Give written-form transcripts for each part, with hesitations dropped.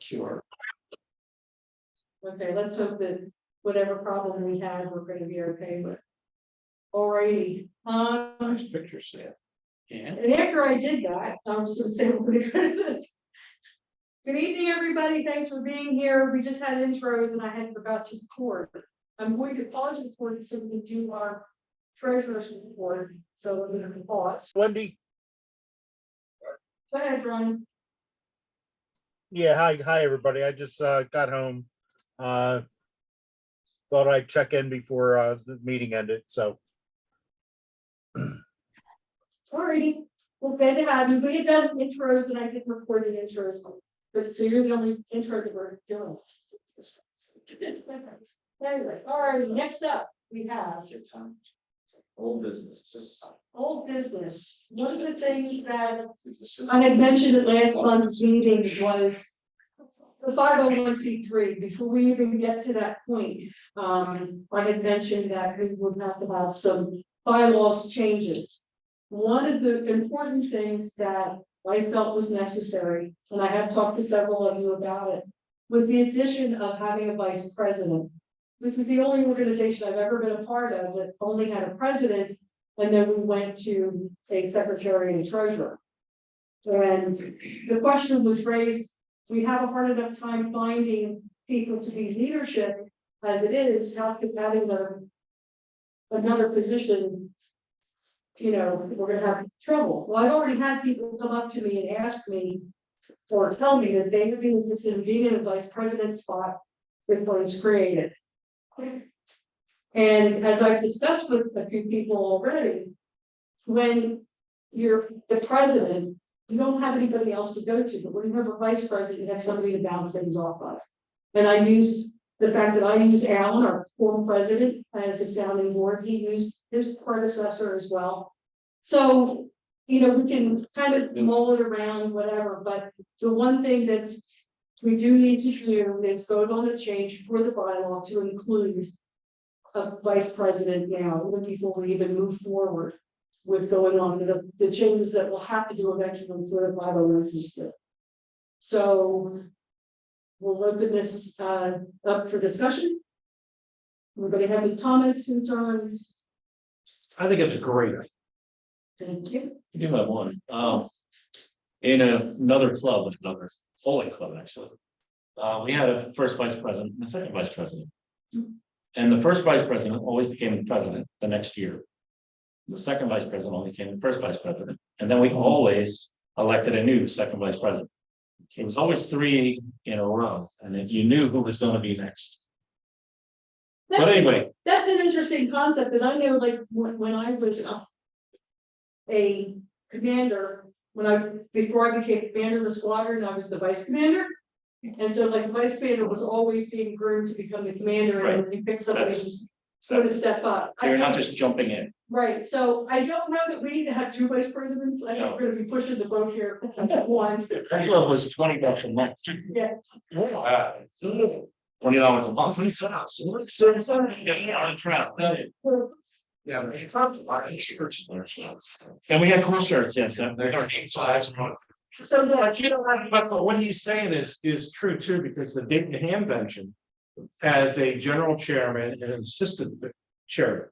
Cure. Okay, let's hope that whatever problem we had, we're gonna be okay with. Alrighty, Nice picture set. Yeah. and after I did that, I was gonna say, we're pretty good at it. Good evening, everybody. Thanks for being here. We just had intros and I had forgot to record. I'm going to pause recording so we can do our treasurer's report. So we're going to pause. Wendy. Go ahead, Brian. Yeah, hi everybody. I just got home. Thought I'd check in before the meeting ended. So Alrighty. Well, glad to have you. We had done intros and I didn't record the intros. But so you're the only intro that we're doing. Anyway, all right, next up, we have Old business. old business. One of the things that I had mentioned at last month's meeting was the 501c3. Before we even get to that point, I had mentioned that we would have to have some bylaws changes. One of the important things that I felt was necessary, and I have talked to several of you about it, was the addition of having a vice president. This is the only organization I've ever been a part of that only had a president, and then we went to a secretary and treasurer. And the question was raised, we have a hard enough time finding people to be leadership as it is, how could having another position, we're gonna have trouble. Well, I've already had people come up to me and ask me or tell me that they would be interested in being in a vice president spot if one is created. And as I've discussed with a few people already, when you're the president, you don't have anybody else to go to, but when you have a vice president, you have somebody to bounce things off of. And I used the fact that I use Alan, our former president, as a sounding board. He used his predecessor as well. So, we can kind of mull it around, whatever, but the one thing that we do need to do is vote on a change for the bylaw to include a vice president now, even before we even move forward with going on to the changes that we'll have to do eventually for the bylaw system. So we'll open this up for discussion. Everybody have any comments, concerns? I think it's great. Thank you. You have one. In another club, another bowling club, actually. We had a first vice president and a second vice president. And the first vice president always became the president the next year. The second vice president only became the first vice president. And then we always elected a new second vice president. It was always 3 in a row, and if you knew who was going to be next. But anyway, That's an interesting concept, and I know, like, when I was a commander, before I became commander of the squadron, I was the vice commander. And so, like, the vice commander was always being groomed to become the commander, and then you pick somebody that's who's to step up. so you're not just jumping in. Right, so I don't know that we need to have 2 vice presidents. I think we're gonna be pushing the boat here. One, That club was $20 a month. yeah. $20 a month. Yeah. And we had cool shirts, yes. So But what he's saying is true too, because the Dayton Hamvention has a general chairman and an assistant chairman.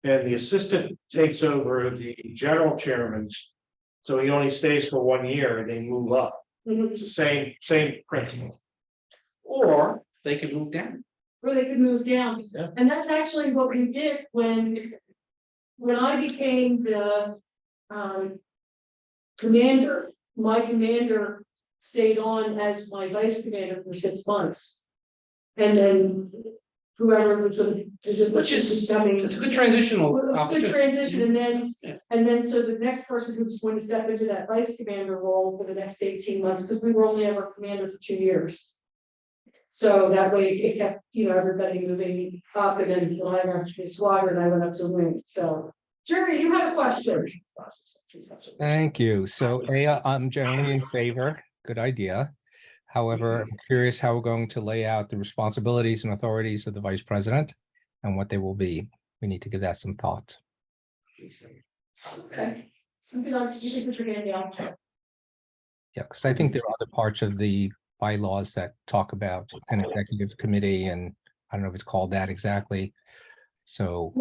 And the assistant takes over the general chairman's, so he only stays for 1 year and they move up. It's the same principle. Or they could move down. or they could move down. Yeah. And that's actually what we did when I became the commander. My commander stayed on as my vice commander for 6 months. And then whoever was Which is, coming. it's a good transitional. Well, it was a good opportunity. transition, Yeah. and then so the next person who was going to step into that vice commander role for the next 18 months, because we were only ever commander for 2 years. So that way it kept, everybody moving up, and then when I got to the squadron, I went up to wing, so. Jerry, you have a question? Thank you. So I'm generally in favor. Good idea. However, I'm curious how we're going to lay out the responsibilities and authorities of the vice president and what they will be. We need to give that some thought. Okay. Something else, you can put your hand down. Yeah, because I think there are other parts of the bylaws that talk about an executive committee, and I don't know if it's called that exactly. So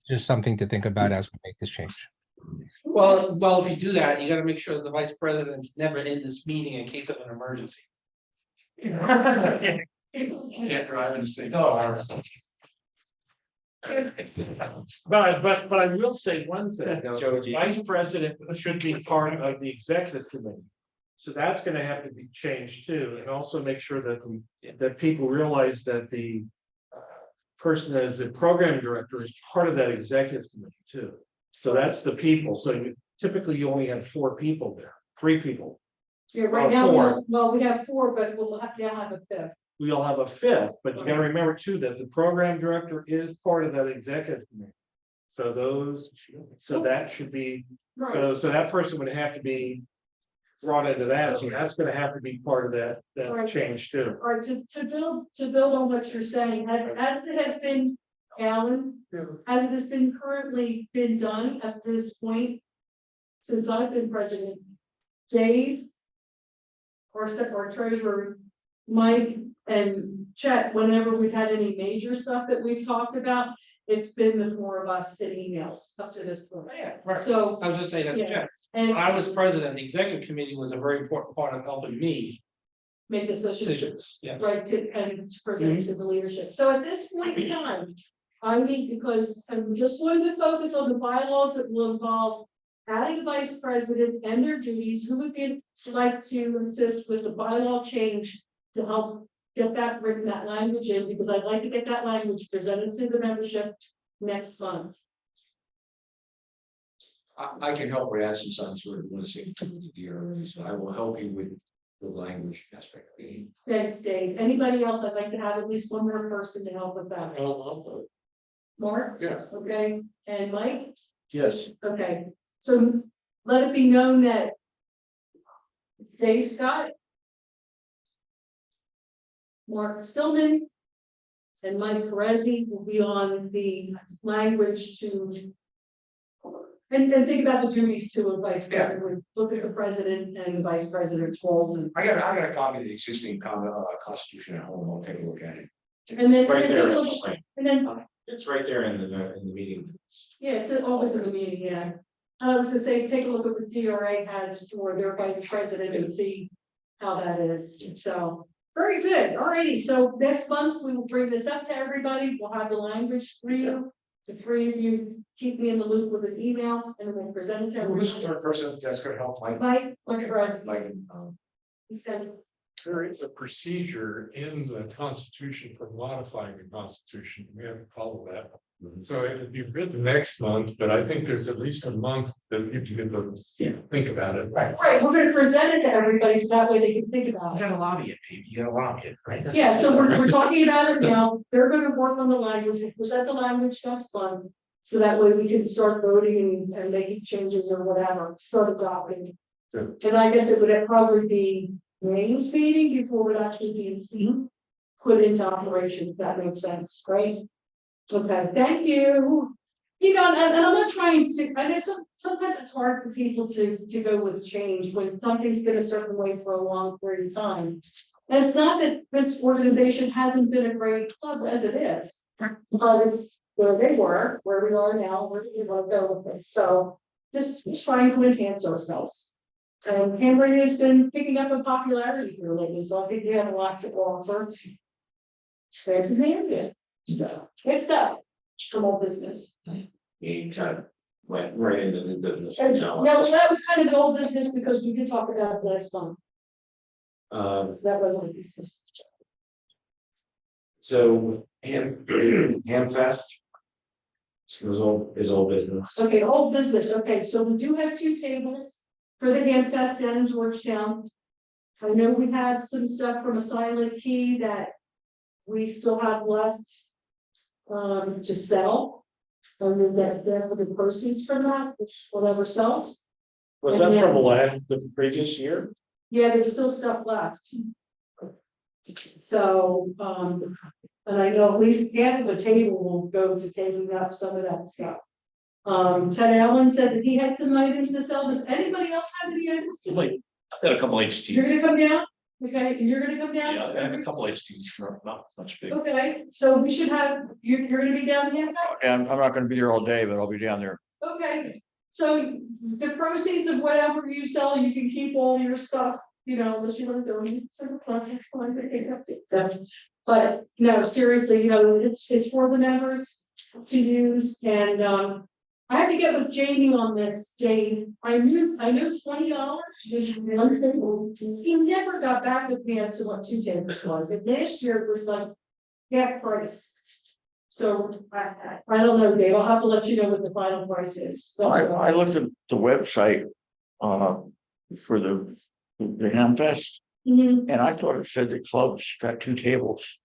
just something to think about as we make this change. Well, if you do that, you gotta make sure the vice president's never in this meeting in case of an emergency. Can't drive and say, no. But I will say one thing, the vice president should be part of the executive committee. So that's gonna have to be changed too, and also make sure that that people realize that the. Person as the program director is part of that executive committee too. So that's the people, so typically you only have 4 people there, 3 people. Yeah, right Or now, 4. well, we have 4, but we'll now have a 5th. We all have a 5th, but you gotta remember too, that the program director is part of that executive committee. So that should be, so that person would have to be. Brought into that, so that's gonna have to be part of that Right. change too. Or to build on what you're saying, as it has been, Alan, as it has been currently been done at this point. Since I've been president, Dave. Our treasurer, Mike and Chet, whenever we've had any major stuff that we've talked about, it's been the 4 of us in emails up to this point. Yeah, right. So, I was just saying that, Yeah. Jeff, and when I was president, the executive committee was a very important part of helping me make decisions, yes. right, and to present to the leadership. So at this point in time, I mean, because I'm just going to focus on the bylaws that will involve adding a vice president and their duties, who would like to assist with the bylaw change to help get that written, that language in, because I'd like to get that language presented to the membership next month. I can help with add some sort of listening to the DRA, so I will help you with the language aspect. Thanks, Dave. Anybody else? I'd like to have at least one more person to help with that. Mark? Yeah. Okay, and Mike? Yes. Okay, so let it be known that Dave Scott, Mark Stillman, and Mike Perezzi will be on the language to and think about the duties to a vice president. Look at the president and the vice president's roles, and I got a copy of the existing constitution at home, I'll take a look at it. And then- It's right and there, then- it's right- and then it's right there in the meeting. yeah, it's always in the meeting. Yeah, I was gonna say, take a look at what the DRA has for their vice president and see how that is. So very good. All righty. So next month we will bring this up to everybody. We'll have the language for you. The 3 of you keep me in the loop with an email and then present it to Who's the everybody. third person that's gonna help Mike? Mike Perez. Mike, There is a procedure in the Constitution for modifying the Constitution. We have to follow that. So it'd be written next month, but I think there's at least a month that you can get to think about it. Right. Right, we're gonna present it to everybody so that way they can think about You it. gotta lobby it, baby, you gotta lobby it, right? That's- Yeah, so we're talking about it now. They're gonna work on the language, and present the language next month. So that way we can start voting and making changes or whatever, start adopting. Good. And I guess it would probably be May's meeting before it actually be put into operation, if that makes sense, right? Okay, thank you. You know, and I'm not trying to, I know sometimes it's hard for people to go with change when something's been a certain way for a long period of time. And it's not that this organization hasn't been a great club as it is, but it's where they were, where we are now, where we want to go with this. So just trying to enhance ourselves. And Cambridge has been picking up in popularity here lately, so I think we have a lot to offer. Thanks to the so it's that from old business. he kind of went right into the business. And no, that was kind of the old business because we did talk about it last month. That was old business. So Hamfest is all business. Okay, old business. Okay, so we do have 2 tables for the Hamfest down in Georgetown. I know we have some stuff from a silent key that we still have left to sell. And that for the proceeds from that, which whatever sells. Was that from the previous year? Yeah, there's still stuff left. So, and I know at least half of the table will go to taking up some of that stuff. Ted Allen said that he had some items to sell. Does anybody else have any items? to sell? Like, I've got a couple You're HTs. gonna come down? Okay, and you're gonna come down? Yeah, I have a couple HDs, not much big. Okay, so we should have, you're gonna be down here? And I'm not gonna be there all day, but I'll be down there. Okay, so the proceeds of whatever you sell, you can keep all your stuff, you know, unless you want to donate. But no, seriously, you know, it's for the members to use and I have to get with Jamie on this, Jane. I knew $20 was one table. He never got back with me as to what 2 tables was. And last year it was like half price. So I don't know, Dave. I'll have to let you know what the final price is. I looked at the website, for the Hamfest, Mhm. and I thought it said the club's got 2 tables.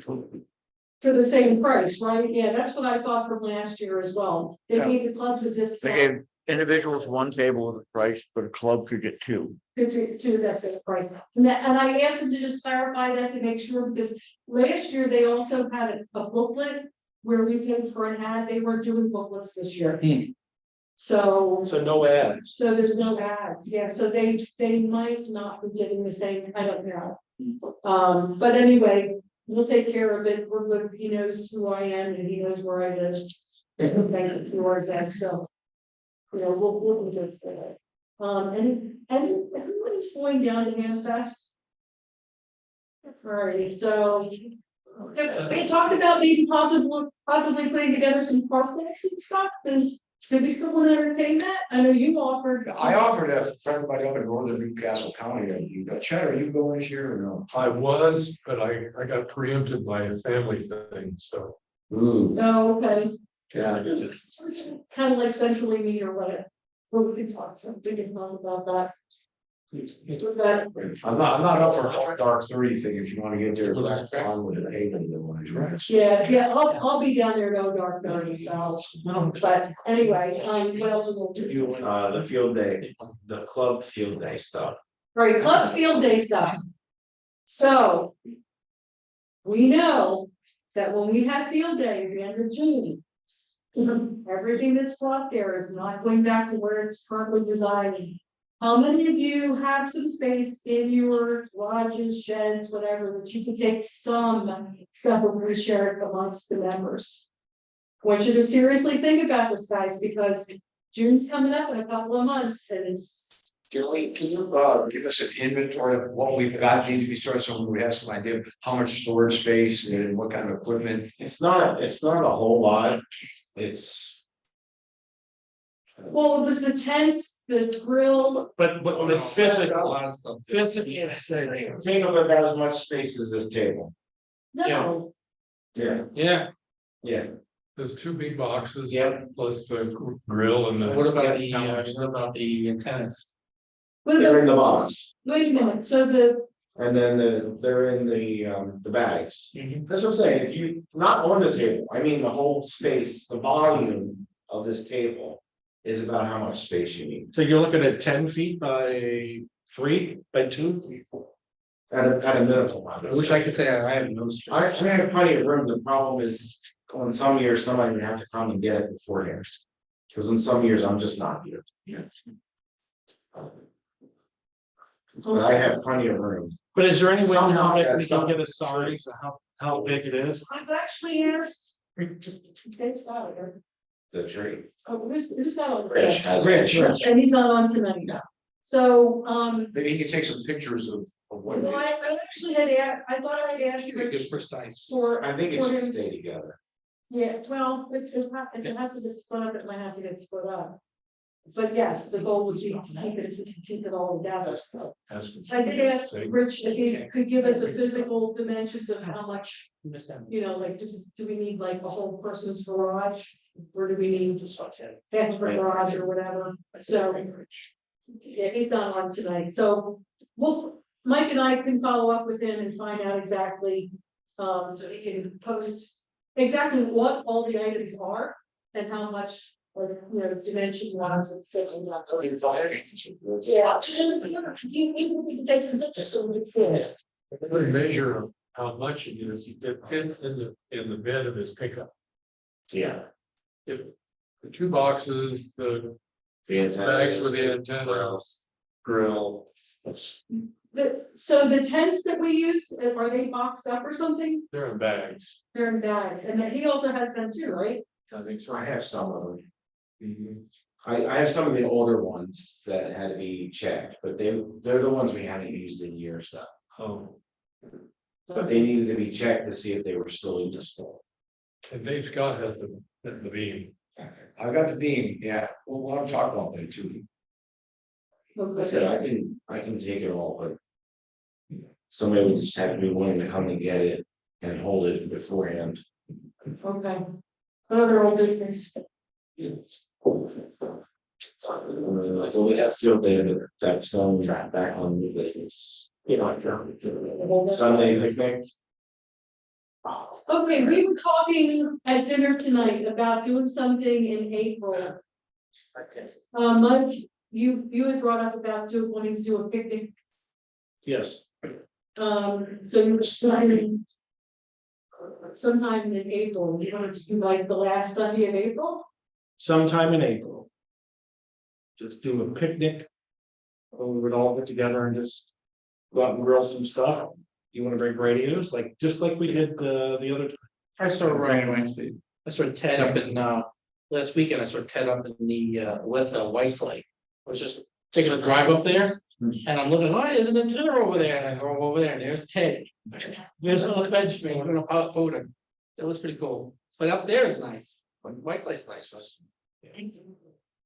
For the same price, right? Yeah, that's what I thought from last year as well. They Yeah. gave the clubs a They discount. gave individuals 1 table of the price, but a club could get 2. To that same price. And I asked them to just clarify that to make sure, because last year they also had a booklet where we paid for an ad. They weren't doing booklets this year. So no ads. So there's no ads, yeah, so they might not be getting the same, I don't know. But anyway, we'll take care of it, we're good, he knows who I am and he knows where I live. Thanks to yours, and so. You know, we'll be good for that. And who is going down to Hamfest? Alright, so. We talked about maybe possibly putting together some parflex and stuff, did we still want to entertain that? I know you offered. I offered that for everybody up in northern Newcastle County, you got Chad, are you going this year or no? I was, but I got preempted by a family thing, so. Ooh, Oh, okay. yeah. Kind of like centrally meet or whatever. Well, we can talk, we can talk about that. I'm not up for a dark 30 thing if you want to get there. Back on with it, hey, right. Yeah, I'll be down there, no dark 30, so, but anyway, what else was we'll do? The field day, the club field day stuff. Right, club field day stuff. So. We know that when we have field day at the end of June. Everything that's brought there is not going back to where it's currently residing. How many of you have some space in your lodges, sheds, whatever, that you can take some stuff and share it amongst the members? I want you to seriously think about this, guys, because June's coming up in a couple of months and it's. Julie, can you give us an inventory of what we've got, need to be started, so we have some idea of how much storage space and what kind of equipment? It's not a whole lot. It's. Well, it was the tents, the grill. But A physical, lot of stuff. physically, Think of it about as much space as this table. No, Yeah. Yeah, Yeah. There's 2 big boxes. Yep. Plus the grill and the. what about the antennas? what They're in about, the box wait a minute, so the, and then they're in the bags. That's what I'm saying. If you, not on the table, I mean, the whole space, the volume of this table. Is about how much space you need. so you're looking at 10 feet by 3 by 2? At a minimum. I wish I could say I have no. I have plenty of room. The problem is, on some years, somebody would have to come and get it beforehand. Because in some years, I'm just not here. But I have plenty of room. But is there any way Somehow, that yeah, we can some- get a size of how big it is? I've actually asked. Dave's got it, or- The tree. oh, who's got all Rich this? has. Rich. And he's not on tonight. So, Maybe you can take some pictures of what. no, I actually had, I thought I'd asked Give me a good Rich precise. for, I think it should stay together. yeah, well, if it has to get split up, it might have to get split up. But yes, the goal would be to keep it all together. I did ask Rich if he could give us a physical dimensions of how much, you know, like, do we need like a whole person's garage? Or do we need just half a garage or whatever? So, yeah, he's not on tonight, so Mike and I can follow up with him and find out exactly. So he can post exactly what all the items are and how much, like, you know, dimension wise and stuff. Yeah. You can take some pictures so we can see it. Really measure how much it is, it fits in the bed of his pickup. Yeah. If the 2 boxes, the The bags with the antennas, grill. So the tents that we use, are they boxed up or something? They're in bags. They're in bags, and then he also has them too, right? I think so. I have some of them. I have some of the older ones that had to be checked, but they're the ones we haven't used in years though. Oh, But they needed to be checked to see if they were still in display. and Dave Scott has the beam. I've got the beam, yeah, we'll want to talk about that too. I said, I can take it all, but. Somebody would just have to be willing to come and get it and hold it beforehand. Okay. Another old business. So we have field day that's going back on new business. You know, Sunday, I think. Okay, we were talking at dinner tonight about doing something in April. Mike, you had brought up about wanting to do a picnic. Yes, So you were deciding sometime in April, you wanted to do like the last Sunday of April? sometime in April. Just do a picnic. We would all get together and just go out and grill some stuff. You wanna bring radios, like, just like we did the other. I saw Ted up in, last weekend, I saw Ted up in the, with White Flake. I was just taking a drive up there, and I'm looking, oh, there's an antenna over there, and I drove over there, and there's Ted. There's another bench, man, we're gonna put photo. That was pretty cool, but up there is nice, White Flake's nice.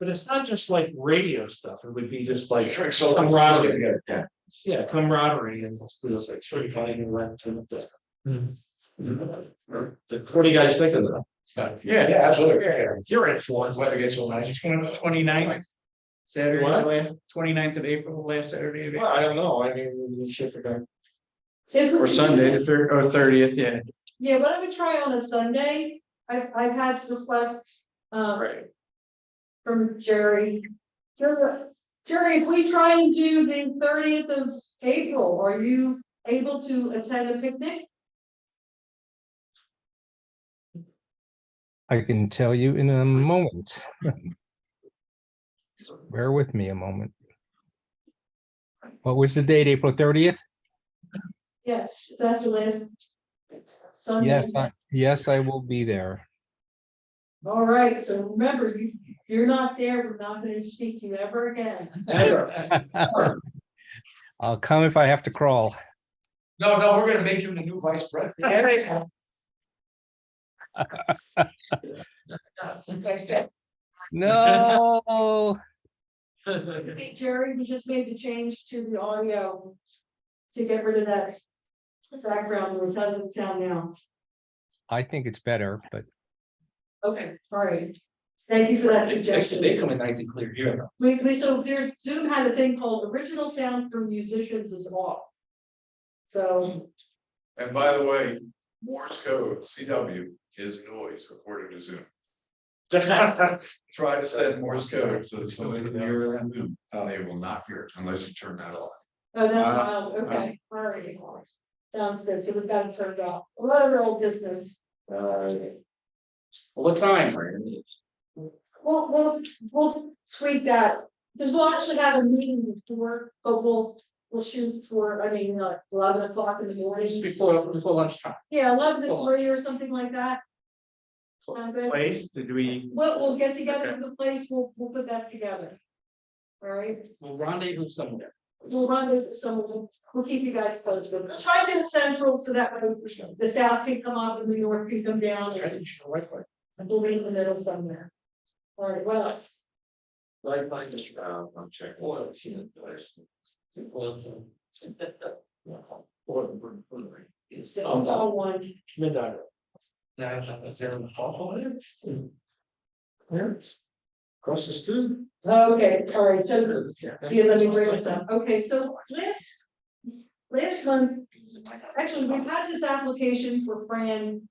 But it's not just like radio stuff, it would be just like So camaraderie. yeah. Yeah, camaraderie and it's like 35 and what do you guys think of that? Yeah, absolutely. You're in for it. Weather gets so nice. 29th. Saturday, What? last 29th of April, last Saturday of Well, April. I don't know, I mean, we should pick up. Or Sunday, the 30th, yeah. Yeah, why don't we try on a Sunday? I've had requests, Right. from Jerry. Jerry, if we try and do the 30th of April, are you able to attend a picnic? I can tell you in a moment. Bear with me a moment. What was the date? April 30th? Yes, that's the last Sunday. Yes, I will be there. All right, so remember, you're not there, we're not gonna speak to you ever again. I'll come if I have to crawl. No, we're gonna make you the new vice president. No. Hey, Jerry, we just made the change to the audio to get rid of that background noise. How does it sound now? I think it's better, but Okay, all right. Thank you for that suggestion. They come in nice and clear here. So there's Zoom had a thing called original sound for musicians is off. So, And by the way, Morse code, CW, is noise according to Zoom. Try to set Morse code so that somebody can hear it on Zoom. They will not hear it unless you turn that off. oh, that's wild, okay, all right. Sounds good, so we've got it turned off. A lot of old business. What time? We'll tweak that, because we'll actually have a meeting before, but we'll shoot for, 11 o'clock in the morning. Just before lunchtime. Yeah, 11 to 3 or something like that. Sound good? Place, did we? We'll get together with the place, we'll put that together. All right, We'll rendezvous somewhere. we'll run it, so we'll keep you guys posted. We'll try to do it central so that way the south can come up and the north can come down. I think you should White Flake. And we'll be in the middle somewhere. All right, what else? Like, just, I'm checking. Well, It's the all one. Midnight. is there in the hall? There. Across the street. Okay, all right, so, yeah, let me bring this up. Okay, so last month, actually, we've had this application for Fran,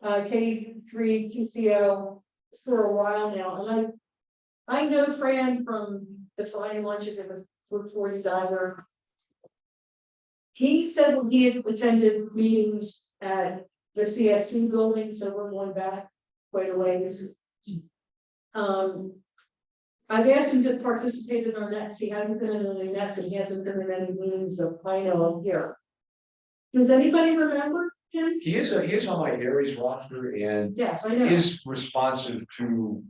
K3 TCO for a while now, and I know Fran from the Friday lunches at the Route 40 Diner. He said that he had attended meetings at the CSC building, so we're going back quite a ways. I've asked him to participate in our nets, he hasn't been in any nets, and he hasn't been in any meetings of, I know, here. Does anybody remember him? He is on my Aries roster and Yes, I know, is responsive to,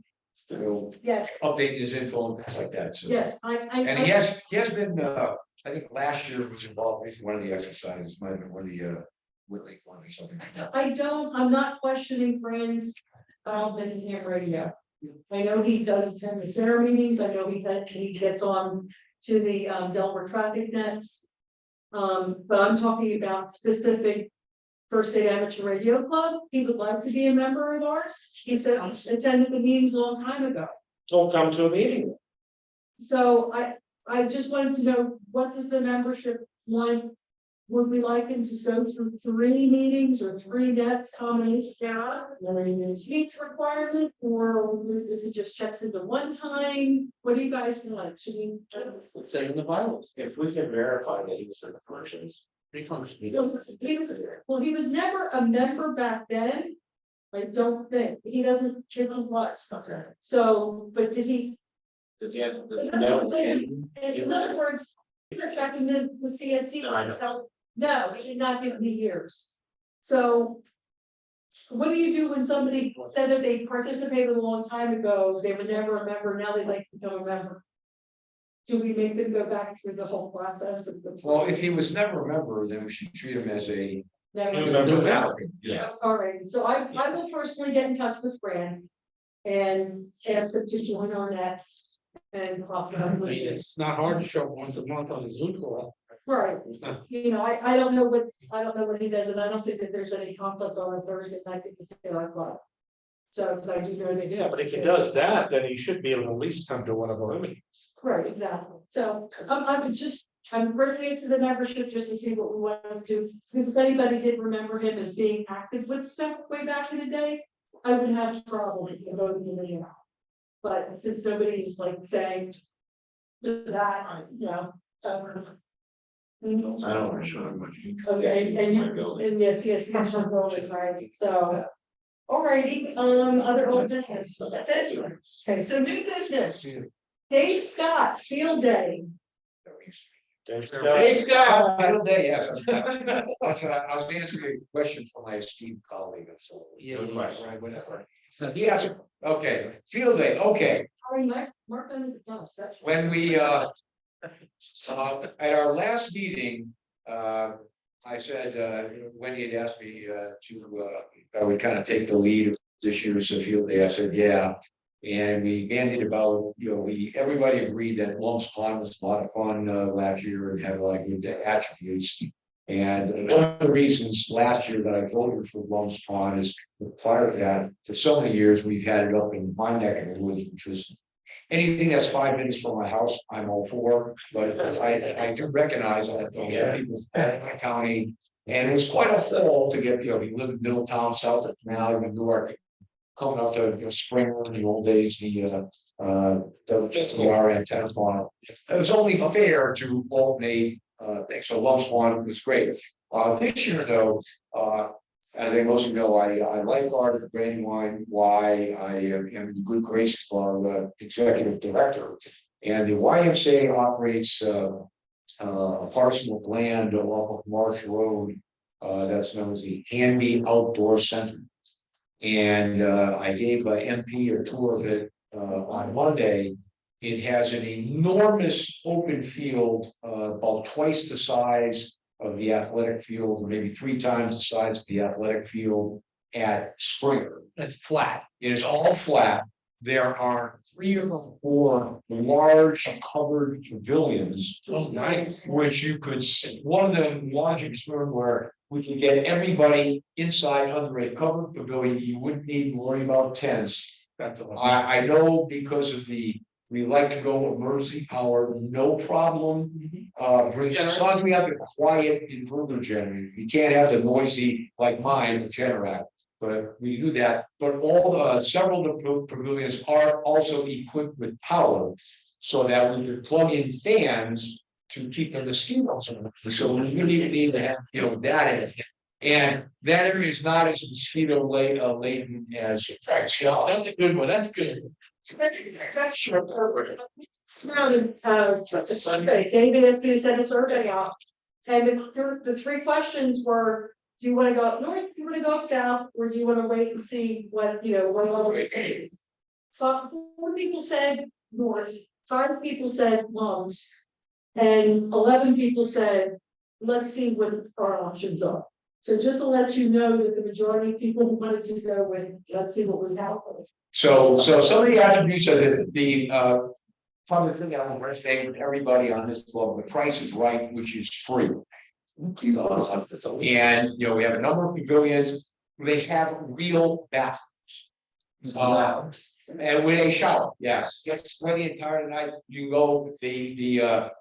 you know, yes, updating his info and things like that, so. yes, And he has been, I think last year was involved in one of the exercises, might have been one of the, Whitley one or something like that. I'm not questioning Fran's involvement in ham radio. I know he does attend the center meetings, I know he gets on to the Delaware traffic nets. But I'm talking about specific First State Amateur Radio Club, he would like to be a member of ours, he said he attended the meetings a long time ago. Don't come to a meeting. So I just wanted to know, what does the membership want? Would we like him to go through 3 meetings or 3 nets combination? Speech requirement, or if it just checks into one time, what do you guys want? Should we? It says in the bylaws. If we can verify that he was in the functions. Well, he was never a member back then. I don't think, he doesn't, he was, Okay. so, but did he? Does he have? In other words, he was back in the CSC, No, I know. so, no, he did not give me years. So. What do you do when somebody said that they participated a long time ago, they were never a member, now they'd like to become a member? Do we make them go back through the whole process of the? Well, if he was never a member, then we should treat him as a Never. new applicant. Yeah. All right, so I will personally get in touch with Fran and ask him to join our nets and. It's not hard to show up once a month on a Zoom call. Right, you know, I don't know what he does, and I don't think that there's any conflict on a Thursday night at the Sailor Club. So, because I do know that. Yeah, but if he does that, then he should be able to at least come to one of our meetings. Right, exactly, so I'm bringing it to the membership just to see what we want to do, because if anybody did remember him as being active with stuff way back in the day, I wouldn't have a problem with voting him in. But since nobody's like saying that, you know. I don't want to show him much. Okay, and yes, national building, right, so. Alrighty, other old business, that's it. Okay, so new business. Dave Scott, field day. Hey, Scott. Field day, yes. I was answering a question from my esteemed colleague, so. Yeah, Good question. right, whatever. Yes, okay, field day, okay. Sorry, Mark under the bus, that's. When we, at our last meeting, I said, Wendy had asked me, I would kind of take the lead of this year's field day. I said, yeah. And we bandied about, everybody agreed that Lumps Pond was a lot of fun, last year and had a lot of good attributes. And one of the reasons last year that I voted for Lumps Pond is prior to that, for so many years, we've had it up in my neck of the woods, which was anything that's 5 minutes from my house, I'm all for, but I do recognize that some people in my county. And it was quite a haul to get, if you live in Middletown, south of Canal, even Newark, coming up to Springer in the old days, the antenna farm. It was only fair to alternate things, so Lumps Pond was great. This year though, as I most of you know, I lifeguard at the Brandywine Y. I am in the good graces of our executive director. And the YMCA operates a parcel of land off of Marsh Road that's known as the Hanby Outdoor Center. And I gave MP a tour of it on Monday. It has an enormous open field, about twice the size of the athletic field, or maybe 3 times the size of the athletic field at Springer. That's flat. It is all flat. There are 3 or 4 large covered pavilions. Oh, nice. Which you could see, one of them largest room where we can get everybody inside under a covered pavilion. You wouldn't need to worry about tents. That's awesome. I know because of we like to go emergency power, no problem. As long as we have the quiet inverter generator, you can't have the noisy like mine, the Generac. But we do that, but several of the pavilions are also equipped with power. So that we could plug in fans to keep the mosquitoes on. So we really need to have, that in it. And that area is not as mosquito laden as. That's a good one, that's good. That's sure. Surrounded, it's a survey, David asked me to send a survey out. And the three questions were, do you wanna go up north, do you wanna go up south, or do you wanna wait and see what, what all the is? Four people said north, 5 people said Mums, and 11 people said, let's see what our options are. So just to let you know that the majority of people who wanted to go with, let's see what was out there. So some of the attributes of this, probably the thing I want to say with everybody on this club, the Price is Right, which is free. And, we have a number of pavilions, they have real bathrooms. And with a shower, yes, get sweaty and tired at night, you go, the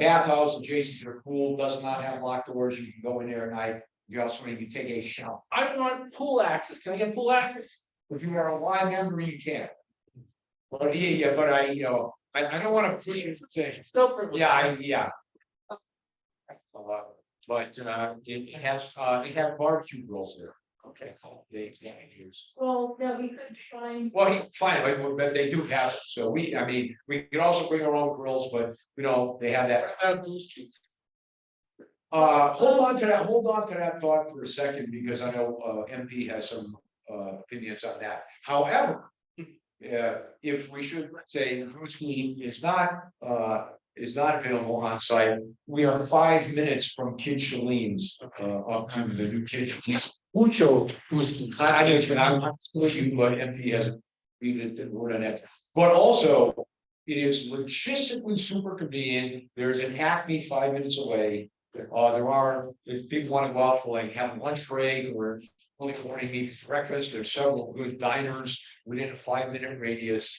bathhouse adjacent to the pool does not have locked doors, you can go in there at night. You also need to take a shower. I want pool access. Can I get pool access? If you are a Y member, you can. But I don't want to push it to say, Still for. yeah. But it has barbecue grills there. Okay, they can't use. Well, yeah, we could find. Well, he's fine, but they do have it, so we could also bring our own grills, but they have that. Hold on to that thought for a second, because I know MP has some opinions on that. However, if we should say Brewski is not available on site, we are 5 minutes from Kid Shalene's up to the new Kid Shalene's. Mucho Brewski. I'm with you, but MP hasn't read it and wrote on it. But also, it is logistically super convenient. There's an Acme 5 minutes away. There are, if people want to go out for like have a lunch break or only morning meat for breakfast, there's several good diners within a 5-minute radius.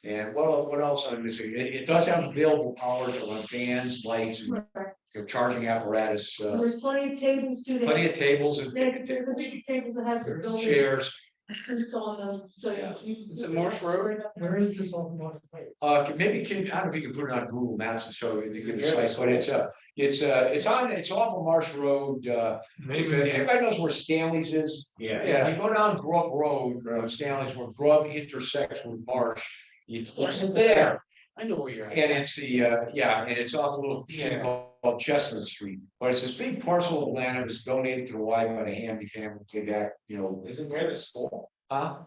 And what else I'm missing? It does have available power to run fans, lights, and charging apparatus. There's plenty of tables too. Plenty of tables and They're the big tables that have the building chairs. seats on them, so. Yeah. Is it Marsh Road? Where is this all going? Maybe I don't know if you can put it on Google Maps and show you the good site, but it's off of Marsh Road. Everybody knows where Stanley's is. Yeah, if you go down Grub Road, Stanley's where Grub intersects with Marsh. It's there. I know where you're at. And it's and it's off a little street called Chestnut Street, but it's this big parcel of land that was donated to the Y by the Hamby family, Isn't there the school? Huh?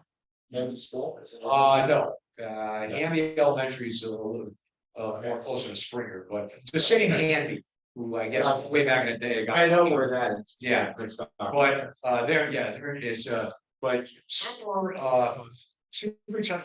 Near the school? No, Hamby Elementary is a little more closer to Springer, but the same Hamby, who I guess way back in the day. I know where that is. Yeah, but there it is, but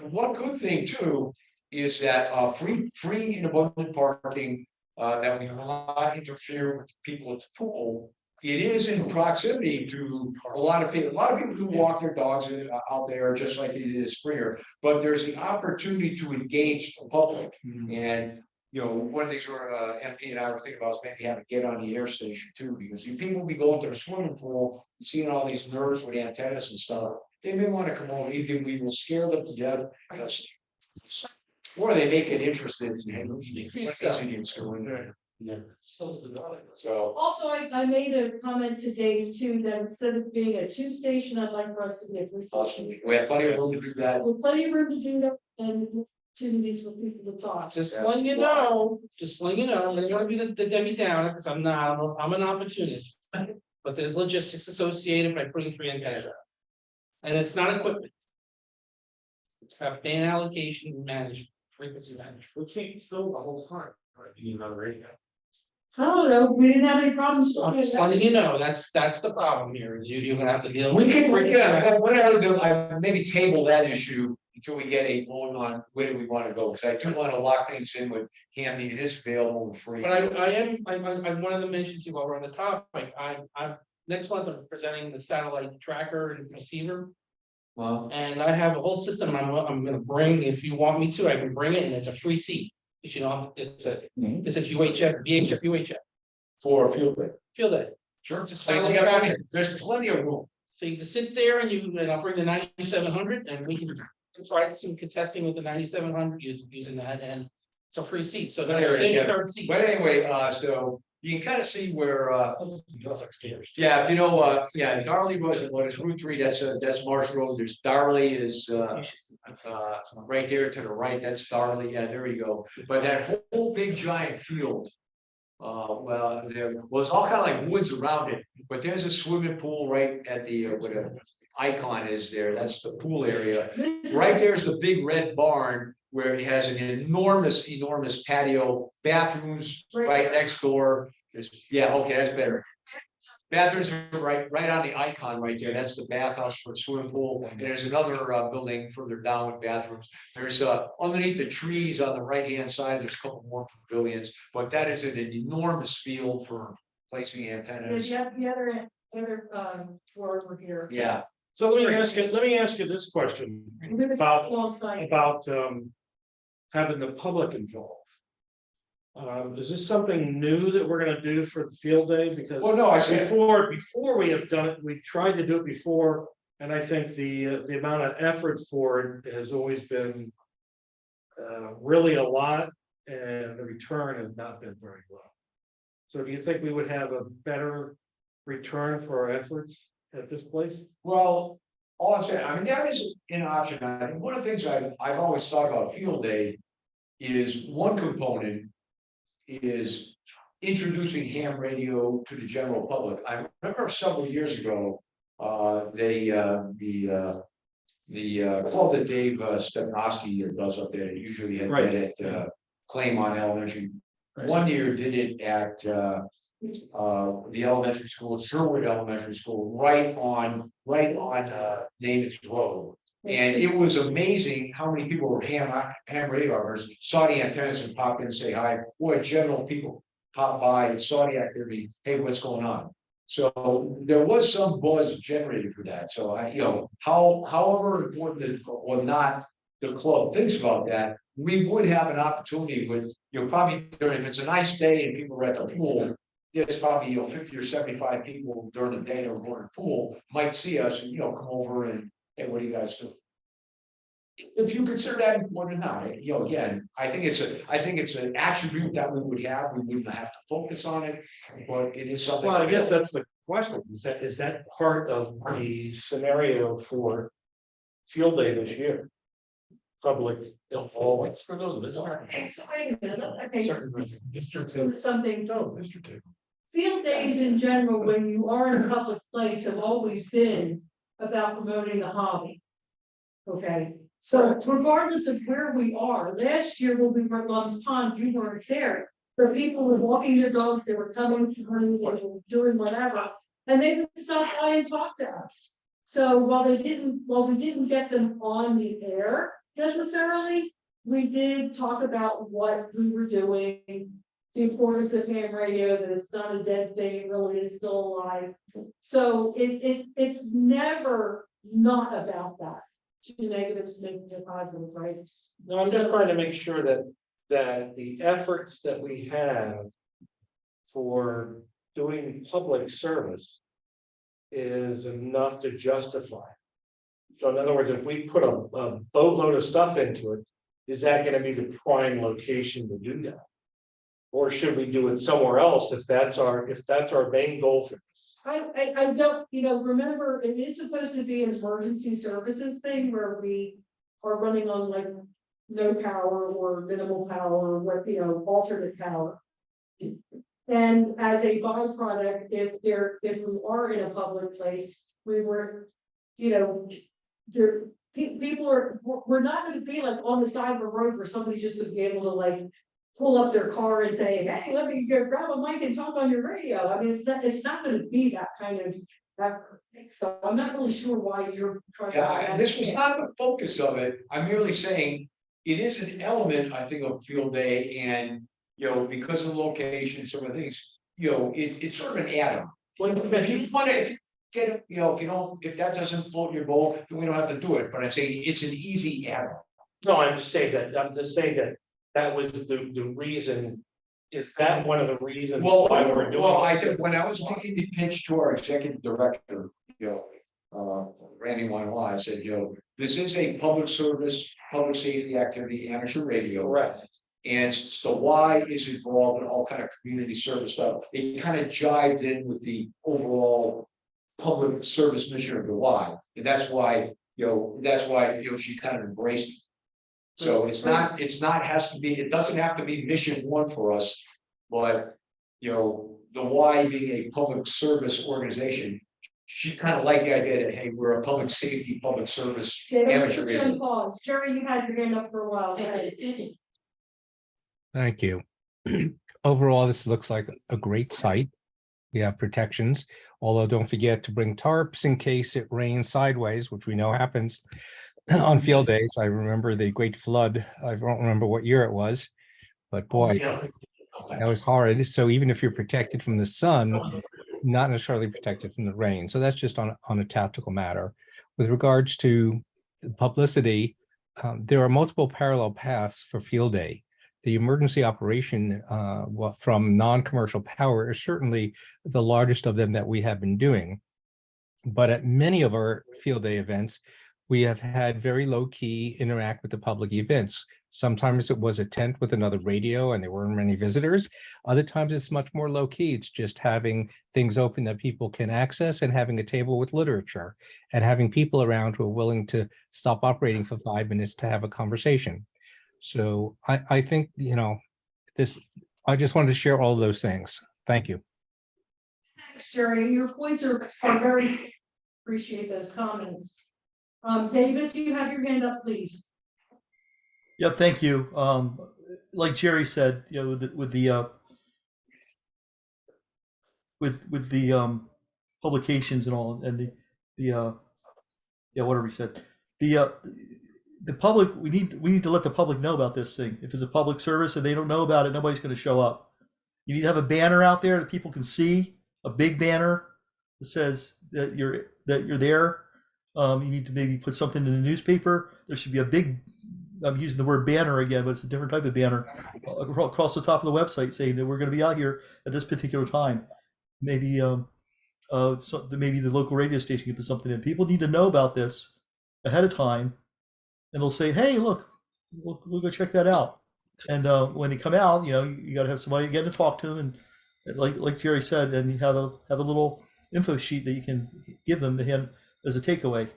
one good thing too is that free and abundant parking, that we will not interfere with people at the pool. It is in proximity to a lot of people who walk their dogs out there just like they did in Springer, but there's the opportunity to engage the public. And one of the things where MP and I were thinking about is maybe having get on the air station too, because if people will be going to the swimming pool, seeing all these nerds with antennas and stuff, they may want to come over, even we will scare them to death. Or they make it interested in Indians going there. So, Also, I made a comment to Dave too, that instead of being a 2-station, I'd like for us to be a 3-station. we have plenty of room to do that. With plenty of room to do that and opportunities for people to talk. Just letting you know, I'm not gonna be the Debbie Downer, because I'm not, I'm an opportunist. But there's logistics associated by putting 3 antennas out. And it's not equipment. It's about band allocation and management, frequency management. We can't fill the whole time, right? You need another radio. I don't know, we didn't have any problems. I'm just letting you know, that's the problem here, you're gonna have to deal. We with can, maybe table that issue until we get a vote on where do we want to go, because I do want to lock things in with Hamby, it is available and free. But I wanted to mention to you while we're on the topic, I'm next month I'm presenting the satellite tracker and receiver. Well, And I have a whole system I'm gonna bring, if you want me to, I can bring it, and it's a free seat. If you know, it's a UHF for field day. field day. Sure. It's a satellite tracker. There's plenty of room. So you can sit there and I'll bring the 9700 and we can try some contesting with the 9700 using that, and it's a free seat, so that's your third seat. But anyway, you can kind of see where, yeah, if you know, yeah, Darley was, what is Route 3, that's Marsh Road, there's Darley is, right there to the right, that's Darley, yeah, there you go, but that whole big giant field. Well, there was all kind of like woods around it, but there's a swimming pool right at the, where the icon is there, that's the pool area. Right there's the big red barn where it has an enormous, enormous patio, bathrooms right next door. Yeah, okay, that's better. Bathrooms are right on the icon right there. That's the bathhouse for the swimming pool. And there's another building further down with bathrooms. There's underneath the trees on the right-hand side, there's a couple more pavilions, but that is an enormous field for placing antennas. You have the other floor over here. Yeah. So let me ask you this question about Alongside. having the public involved. Is this something new that we're gonna do for the field day? Because Well, no, I said, before we have done it, we tried to do it before, and I think the amount of effort for it has always been really a lot, and the return has not been very well. So do you think we would have a better return for our efforts at this place? well, all I'm saying, I mean, that is an option. I think one of the things I've always thought about field day is one component is introducing ham radio to the general public. I remember several years ago, the club that Dave Stepnoski does up there, usually had it at Claymont Elementary. One year did it at the elementary school, Sherwood Elementary School, right on Namath Road. And it was amazing how many people were ham radars, saw the antennas and popped in and say hi. Boy, general people pop by and saw the activity. Hey, what's going on? So there was some buzz generated for that. So however important or not the club thinks about that, we would have an opportunity with, probably if it's a nice day and people are at the pool, there's probably 50 or 75 people during the day that are going to the pool might see us and come over and, hey, what do you guys do? If you consider that important or not, again, I think it's an attribute that we would have. We wouldn't have to focus on it, but it is something. Well, I guess that's the question. Is that part of the scenario for field day this year? Public. Always for those bizarre. Okay, so wait a minute, okay, Mr. Taylor. something, No, Mr. Taylor. field days in general, when you are in a public place, have always been about promoting the hobby. Okay, so regardless of where we are, last year when we were at Love's Pond, you weren't there. But people were walking their dogs, they were coming to me, they were doing whatever, and they would stop by and talk to us. So while we didn't get them on the air necessarily, we did talk about what we were doing. The importance of ham radio, that it's not a dead thing, it really is still alive. So it's never not about that. Two negatives making it positive, right? No, I'm just trying to make sure that the efforts that we have for doing public service is enough to justify. So in other words, if we put a boatload of stuff into it, is that gonna be the prime location to do that? Or should we do it somewhere else if that's our main goal for this? I don't, remember, it is supposed to be an emergency services thing where we are running on like no power or minimal power, or alternate power. And as a byproduct, if we are in a public place, we were, we're not gonna be like on the side of a road where somebody's just gonna be able to like pull up their car and say, hey, let me go grab a mic and talk on your radio. I mean, it's not gonna be that kind of effort. So I'm not really sure why you're trying to. Yeah, this was not the focus of it. I'm merely saying it is an element, I think, of field day and, because of the location, some of the things, it's sort of an add-on. If you want to, get it, if that doesn't float your boat, then we don't have to do it. But I'm saying it's an easy add-on. No, I'm just saying that was the reason. Is that one of the reasons why we're doing? Well, I said, when I was making the pitch to our executive director, Randy Wynn, I said, this is a public service, public safety activity, amateur radio. Correct. And since the Y is involved in all kind of community service stuff, it kind of jived in with the overall public service mission of the Y. And that's why, she kind of embraced it. So it's not, it doesn't have to be mission one for us, but, the Y being a public service organization, she kind of liked the idea that, hey, we're a public safety, public service David, let's amateur. put you on radio. pause. Jerry, you had your hand up for a while. Go ahead. Thank you. Overall, this looks like a great site. We have protections, although don't forget to bring tarps in case it rains sideways, which we know happens on field days. I remember the great flood. I don't remember what year it was, but boy, that was horrid. So even if you're protected from the sun, not necessarily protected from the rain. So that's just on a tactical matter. With regards to publicity, there are multiple parallel paths for field day. The emergency operation from non-commercial power is certainly the largest of them that we have been doing. But at many of our field day events, we have had very low key interact with the public events. Sometimes it was a tent with another radio and there weren't many visitors. Other times it's much more low key. It's just having things open that people can access and having a table with literature and having people around who are willing to stop operating for 5 minutes to have a conversation. So I think, I just wanted to share all of those things. Thank you. Thanks, Jerry. Your points are very, appreciate those comments. Davis, you have your hand up, please. Yeah, thank you. Like Jerry said, with the publications and all, and whatever he said, the public, we need to let the public know about this thing. If it's a public service and they don't know about it, nobody's going to show up. You need to have a banner out there that people can see, a big banner that says that you're there. You need to maybe put something in the newspaper. There should be a big, I'm using the word banner again, but it's a different type of banner across the top of the website saying that we're going to be out here at this particular time. Maybe maybe the local radio station can put something in. People need to know about this ahead of time, and they'll say, "Hey, look, we'll go check that out." And when they come out, you got to have somebody get to talk to them, and like Jerry said, and you have a little info sheet that you can give them to him as a takeaway.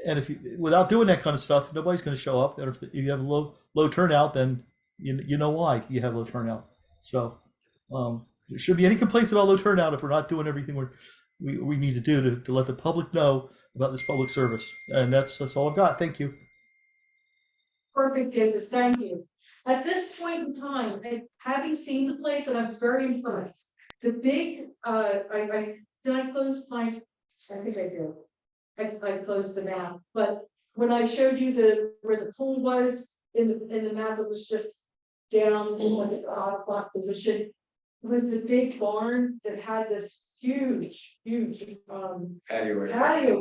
And if you, without doing that kind of stuff, nobody's going to show up. And if you have a low turnout, then you know why you have low turnout. So there shouldn't be any complaints about low turnout if we're not doing everything we need to do to let the public know about this public service. And that's all I've got. Thank you. Perfect, Davis. Thank you. At this point in time, having seen the place, and I was very impressed. The big, did I close my? I think I did. I closed the map, but when I showed you where the pool was in the map, it was just down in like an odd block position. It was the big barn that had this huge patio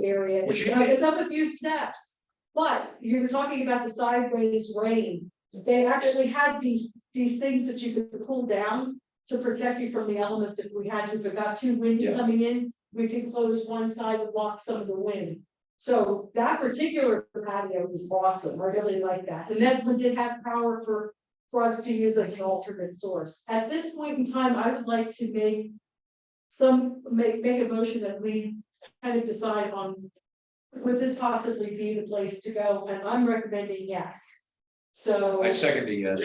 area. It's up a few steps, but you're talking about the sideways rain. They actually had these things that you could pull down to protect you from the elements if we had to. If it got too windy coming in, we could close one side to block some of the wind. So that particular patio was awesome. I really like that. And that one did have power for us to use as an alternate source. At this point in time, I would like to make a motion that we kind of decide on, would this possibly be the place to go? And I'm recommending yes. So I second the yes.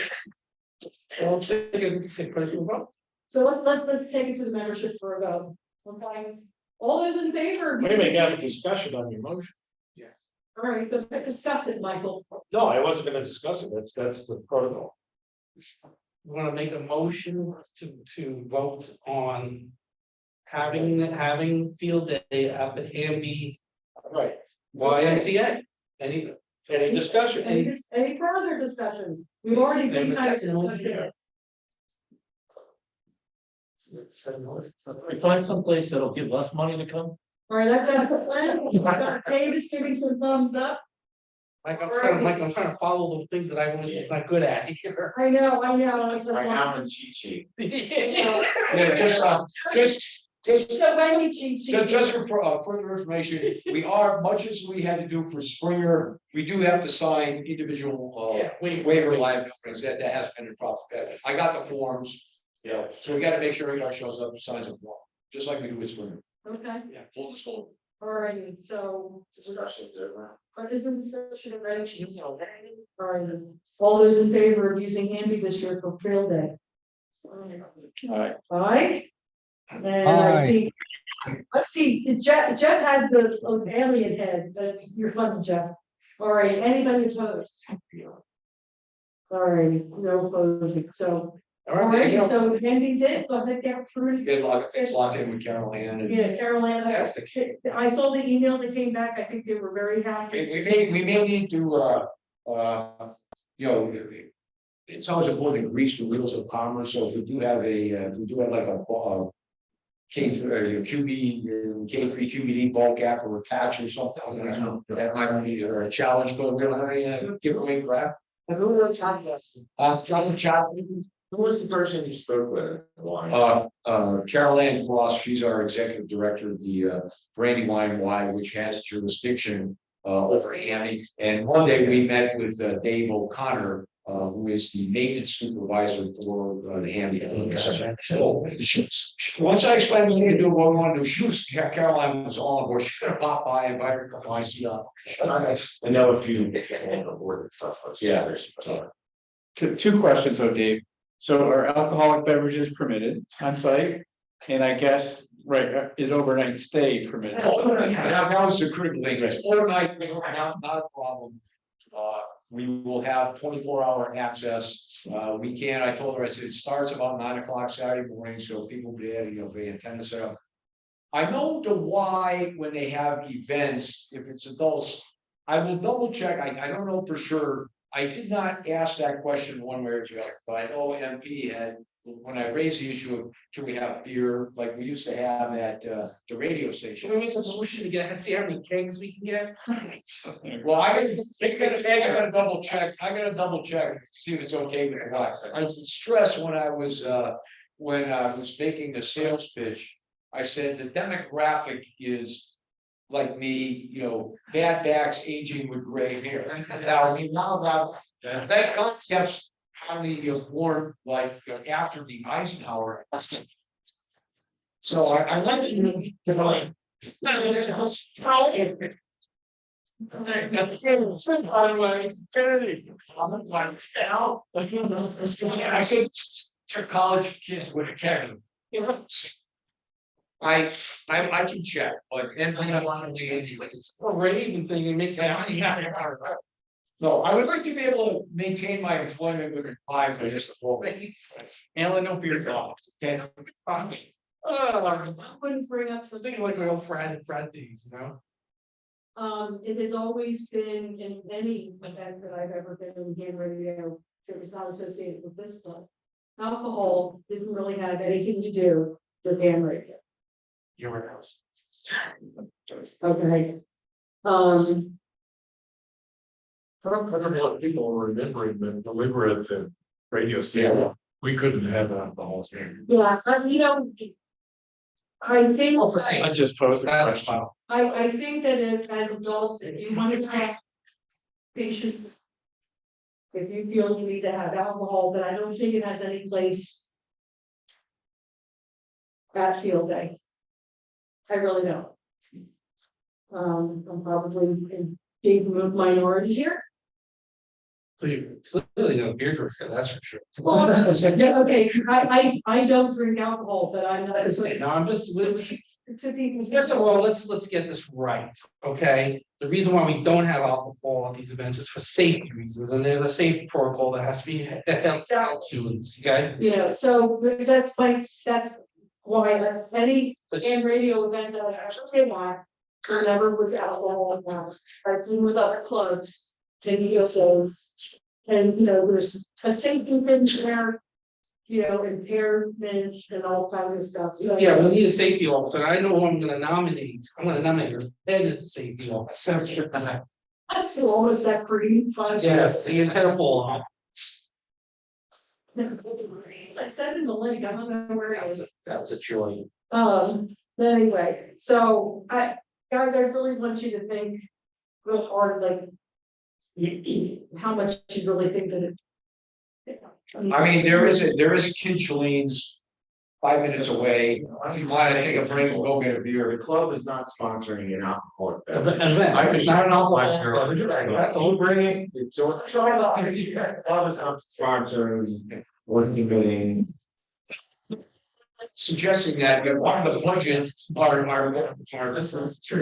Let's take a question vote. So let's take it to the membership for a vote. Okay. All those in favor? We may have a discussion on your motion. All right, let's discuss it, Michael. No, I wasn't gonna discuss it. That's the protocol. We want to make a motion to vote on having field day up at Hamby Right. YMCA. Any discussion? Any further discussions? We've already been kind of discussing it. We find some place that'll give us money to come. All right, that's Davis giving some thumbs up. Mike, I'm trying to follow the things that I was just not good at here. I know. I was like, Right now in cheat sheet. Yeah, just Just, So Wendy, she. just for further information, we are, much as we had to do for Springer, we do have to sign individual waiver liabilities, that has been a problem. I got the forms, so we gotta make sure everybody shows up and signs a form, just like we do with Springer. Okay, Yeah, full disclosure. alrighty, so. But isn't discussion already? Alright, all those in favor of using Handy this year for Trail Day? Alright. Aye. And I Aye. see, let's see, Jeff had the alien head, that's, you're funny, Jeff. Alright, anybody opposed? Alright, no opposing, so, alright, so Handy's it, go ahead, get through. Get a lot of things locked in with Carol Ann and. Yeah, Carolina, Fantastic. I saw the emails that came back, I think they were very happy. We may need to, you know, it's always important to grease the wheels of commerce, so if we do have if we do have like a K3 or QB, K3 QBD bulk app or a patch or something, that might be a challenge, but we're gonna give away crap. Who was John Who was the person you spoke with? Carol Ann Cross, she's our executive director of the Brandywine Y, which has jurisdiction over Hammy. And one day we met with Dave O'Connor, who is the maintenance supervisor for the Hammy. Once I explained what to do, what we want to do, Caroline was all on board. She's gonna pop by, invite her to come by, see how. I know a few on board and stuff. Yeah. Two questions though, Dave. So are alcoholic beverages permitted on site? And I guess, right, is overnight stay permitted? That was the critical thing, overnight, not a problem. We will have 24-hour access. We can, I told her, I said, it starts about 9 o'clock Saturday morning, so people be there, you know, for the antenna set up. I know the why when they have events, if it's adults, I will double check, I don't know for sure. I did not ask that question one way or the other, but I know MP had, when I raised the issue of, can we have beer like we used to have at the radio station? Should we make some motion to get, see how many kegs we can get? Well, I gotta double check, see if it's okay with the wax. I was stressed when I was making the sales pitch. I said the demographic is like me, you know, bad backs aging with gray hair. Now, I mean, now that concept finally born like after the Eisenhower. So I like to define. I said to college kids with a Kevin. I can check, but and I want to it's a Raven thing, it makes money. No, I would like to be able to maintain my employment within 5 minutes. Alan, no beer dogs. Okay. I wouldn't bring up something. Thinking like my old friend things, you know? It has always been in any event that I've ever been in game radio, it was not associated with this club. Alcohol didn't really have anything to do with ham radio. Your house. Okay. I don't know if people were remembering that when we were at the radio station, we couldn't have alcohol here. Yeah, you know. I think. I just posed a question. I think that as adults, if you want to have patients. If you feel you need to have alcohol, but I don't think it has any place. At field day. I really don't. I'm probably in big minority here. So you clearly know beer drinker, that's for sure. Well, okay, I don't drink alcohol, but I'm not. No, I'm just, To people. first of all, let's get this right, okay? The reason why we don't have alcohol at these events is for safety reasons, and there's a safety protocol that has to be held down to, okay? You know, so that's why any and radio event that I actually want, there never was alcohol involved. I've been with other clubs, video shows. And you know, there's a safety thing there, you know, impairments and all kinds of stuff, so. Yeah, we need a safety officer, and I know who I'm gonna nominate, your head is the safety officer. I feel almost that pretty fun. Yes, the antenna pole. I sent him the link, I don't know where it is. That was a joy. Anyway, so guys, I really want you to think real hard, like. How much you really think that it. I mean, there is a Kinchlene's 5 minutes away. If you want to take a break, we'll go get a The beer. club is not sponsoring an alcoholic Event, beverage. it's not an alcohol. That's all bringing, it's all. Club is not sponsoring, working meeting. Suggesting that part of the budget, our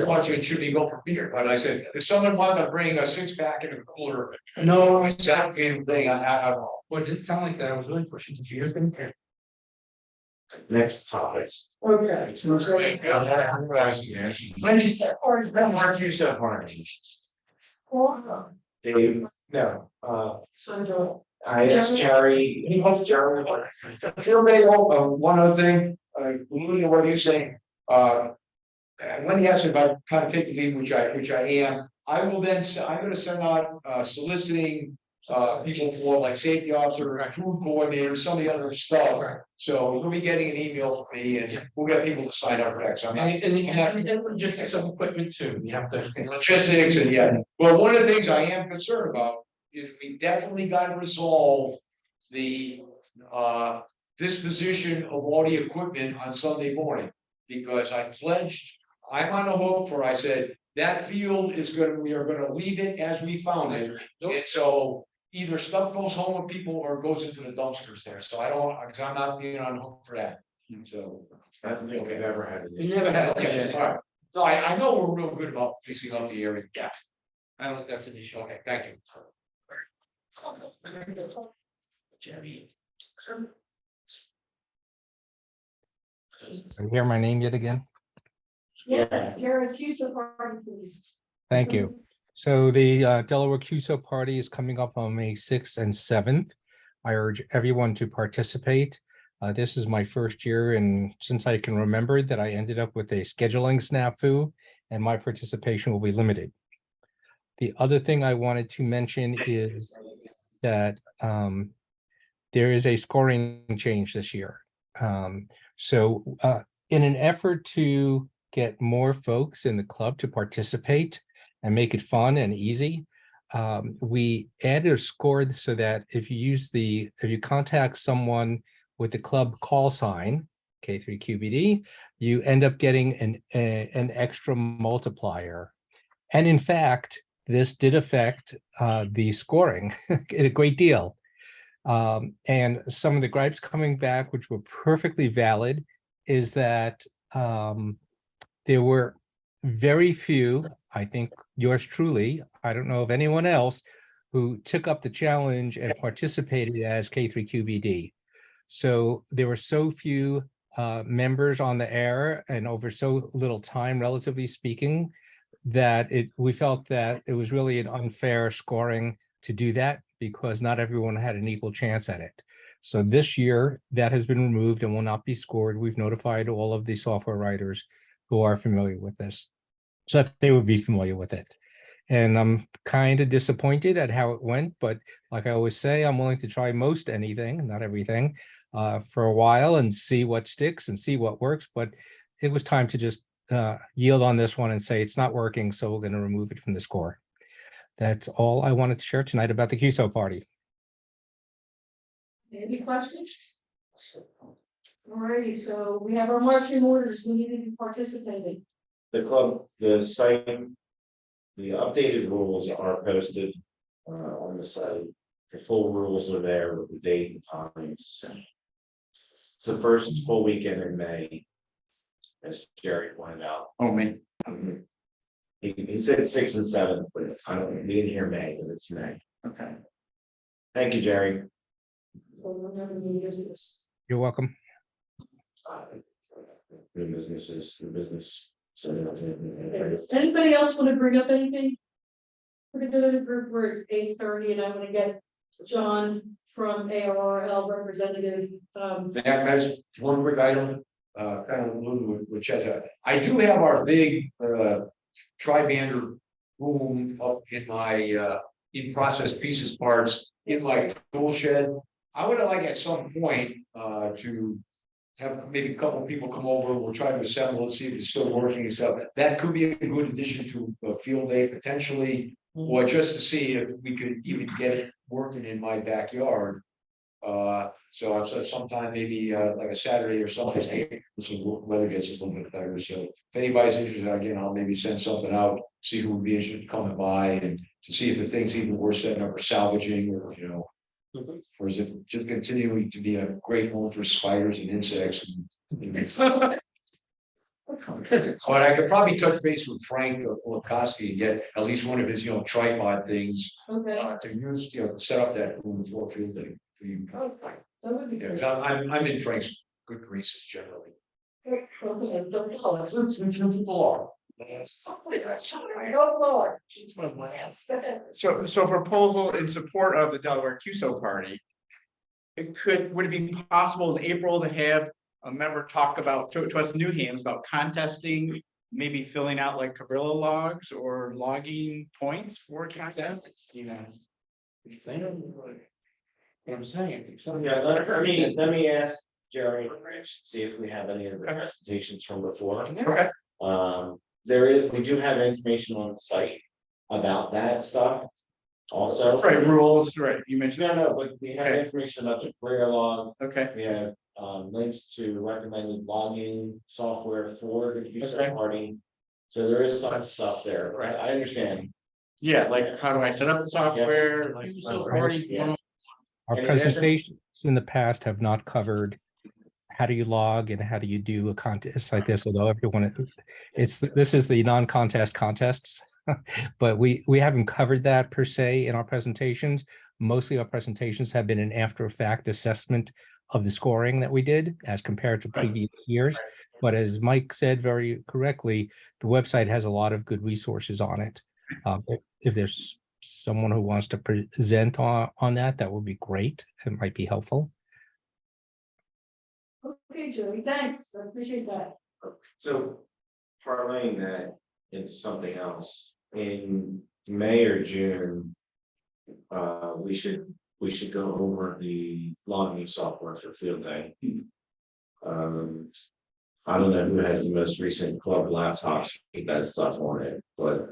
budget should be go for beer, but I said, if someone wanted to bring a 6-pack in a cooler. No, it's that kind of thing, I don't know. But it didn't sound like that. I was really pushing to years. Next topic. Okay. When you said orange, Mark, you said orange. Dave, no, So, I asked Jerry, he wants Jerry. Phil Bay, one other thing, alluding to what you saying, when he asked me about kind of take the lead, which I am, I will then, I'm gonna send out soliciting. People for like safety officer, food coordinator, some of the other stuff, so you'll be getting an email from me and we'll get people to sign up for that, so I'm not. And logistics of equipment too. You have to. And logistics and yeah, well, one of the things I am concerned about is we definitely got to resolve the disposition of all the equipment on Sunday morning. Because I pledged, I'm on the hook for, I said, that field is we are gonna leave it as we found it. And so either stuff goes home with people or goes into the dumpsters there, so I don't, because I'm not being on hook for that, so. I don't think I've ever had it. You never had it. Okay, all right. No, I know we're real good about fixing up the area. Yeah. I don't think that's an issue. Okay, thank you. Jerry. So hear my name yet again? yes, Jared, accuse your party, please. Thank you. So the Delaware CUSO party is coming up on May 6th and 7th. I urge everyone to participate. This is my first year, and since I can remember that I ended up with a scheduling snafu, and my participation will be limited. The other thing I wanted to mention is that there is a scoring change this year. So in an effort to get more folks in the club to participate and make it fun and easy, we added a score so that if you contact someone with the club call sign, K3QBD, you end up getting an extra multiplier. And in fact, this did affect the scoring a great deal. And some of the gripes coming back, which were perfectly valid, is that there were very few, I think yours truly, I don't know of anyone else, who took up the challenge and participated as K3QBD. So there were so few members on the air and over so little time, relatively speaking, that we felt that it was really an unfair scoring to do that because not everyone had an equal chance at it. So this year that has been removed and will not be scored. We've notified all of the software writers who are familiar with this, so that they would be familiar with it. And I'm kind of disappointed at how it went, but like I always say, I'm willing to try most anything, not everything, for a while and see what sticks and see what works. But it was time to just yield on this one and say it's not working, so we're going to remove it from the score. That's all I wanted to share tonight about the CUSO party. Any questions? Alrighty, so we have our marching orders, we need to be participating. The club, the site, the updated rules are posted on the site. The full rules are there with the date and times. It's the first full weekend in May, as Jerry pointed out. Oh, man. He said 6 and 7, but it's, I don't, he didn't hear May, but it's May. Okay. Thank you, Jerry. So we're having new business. You're welcome. New businesses, new business. So, Anybody else want to bring up anything? We're gonna go to the group, we're at 8:30 and I'm gonna get John from ARRL representative. That's one quick item, kind of alluded which has I do have our big tri-bander room up in my in process pieces parts in my tool shed. I would like at some point, to have maybe a couple of people come over, we'll try to assemble and see if it's still working and stuff. That could be a good addition to a field day potentially, or just to see if we could even get it working in my backyard. So sometime maybe like a Saturday or something, so weather gets a little bit better. So if anybody's interested, again, I'll maybe send something out, see who would be interested in coming by and to see if the thing's even worth setting up or salvaging or, you know. Or is it just continuing to be a great home for spiders and insects? But I could probably touch base with Frank Polakowski and get at least one of his, tripod things Okay. to use, to set up that room for field day. For you. Okay, that would be Yeah, good. 'cause I'm in Frank's good graces generally. Okay, don't tell us. People are. Oh, Lord. So proposal in support of the Delaware QSO party. Would it be possible in April to have a member talk about, to us Newhams, about contesting, maybe filling out like Cabrilla logs or logging points for contests? I'm saying. Yeah, let me ask Jerry, see if we have any of the presentations from before. Okay. We do have information on the site about that stuff. Also. Right, rules, right, you mentioned, No, but we have information about the career log. okay, We have links to recommended logging software for the Okay. QSO party. So there is some stuff there, right? I understand. yeah, like how do I set up the software? Like, So party, Yeah. Our Any additions? presentations in the past have not covered how do you log and how do you do a contest like this, although everyone, this is the non-contest contests. But we haven't covered that per se in our presentations. Mostly our presentations have been an after-fact assessment of the scoring that we did as compared to previous years. But as Mike said very correctly, the website has a lot of good resources on it. If there's someone who wants to present on that, that would be great. It might be helpful. Okay, Joey, thanks. I appreciate that. So parlaying that into something else, in May or June. We should go over the logging software for field day. I don't know who has the most recent club laptops with that stuff on it, but.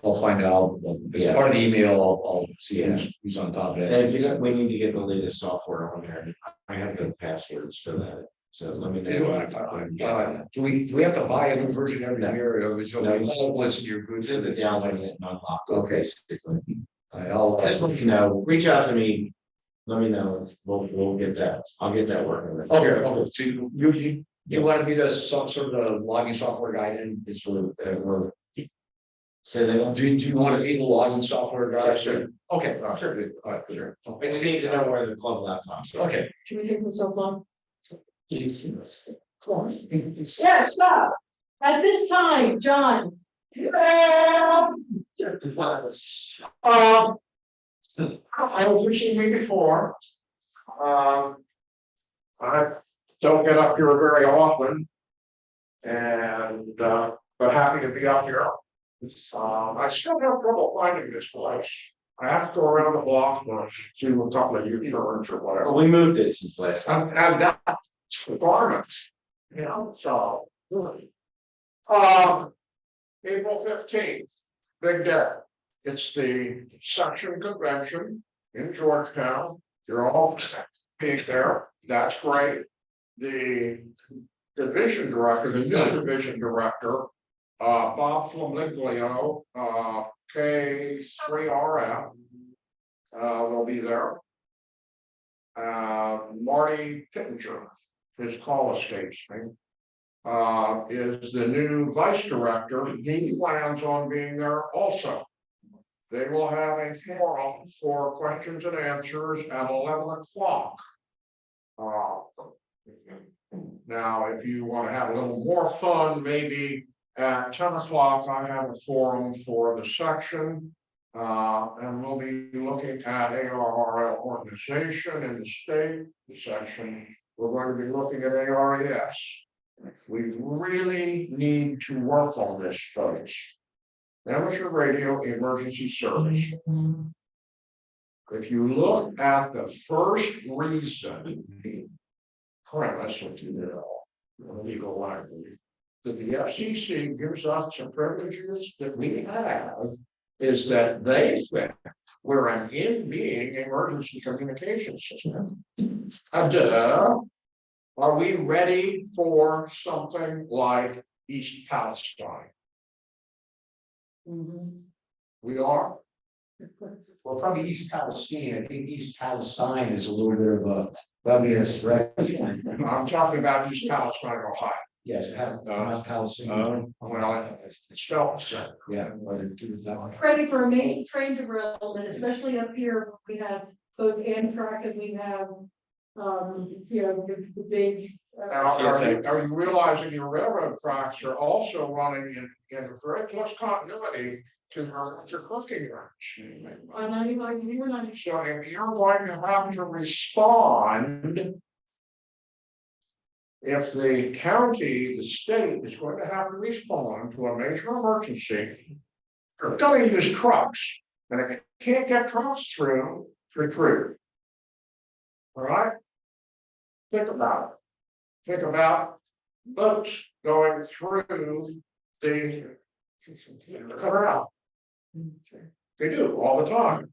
I'll find out, as Yeah. part of the email, I'll see who's on top of And it. if we need to get the latest software on there, I have the passwords for that, so let me know. if I can get that. Do we have to buy a new version every No. year, or is it No, listen, you're good? It's in the downloading it, not locked. Okay. I'll Just let you know, reach out to me, let me know, we'll get that, I'll get that working with. Okay, so you wanted me to some sort of logging software guide in, is for, Say they don't. do you want to be the logging software guy? Yeah, sure. Okay, all right, sure, good, all right, sure. I just need to know where the club laptops are. Okay. Should we take this offline? Yeah, stop. At this time, John. I was wishing me before. I don't get up here very often. And but happy to be up here. I still have trouble finding this place. I have to go around the block to see a couple of U-turns or whatever. Well, we moved it since last time. And that's requirements, so. April 15th, big day. It's the section convention in Georgetown. You're all being there. That's great. The division director, the new division director, Bob Flamiglio, K3RF, will be there. Marty Pittenger, his call escapes me, is the new vice director. He plans on being there also. They will have a forum for questions and answers at 11 o'clock. Now, if you want to have a little more fun, maybe at 10 o'clock, I have a forum for the section. And we'll be looking at ARRL organization in the state, the section. We're going to be looking at ARES. We really need to work on this, folks. Amateur radio emergency service. If you look at the first reason. Premise, which is legal language, that the FCC gives us some privileges that we have. Is that they think we're an in-being emergency communication system. Are we ready for something like East Palestine? We are. Well, probably East Palestine. I think East Palestine is a little bit of a feminist, right? I'm talking about East Palestine, Ohio. Yes, Palestine. Well, it's spelled the same. Yeah, but it is that one. Ready for a major train derailment, especially up here, we have both Amtrak and we have, the big. Now, are you realizing your railroad tracks are also running in very close continuity to your cooking range? On 95, we were 90. So if you're going to have to respond. If the county, the state is going to have to respond to a major emergency. They're gonna use trucks, and if it can't get trucks through, recruit. All right? Think about it. Think about boats going through the canal. They do all the time.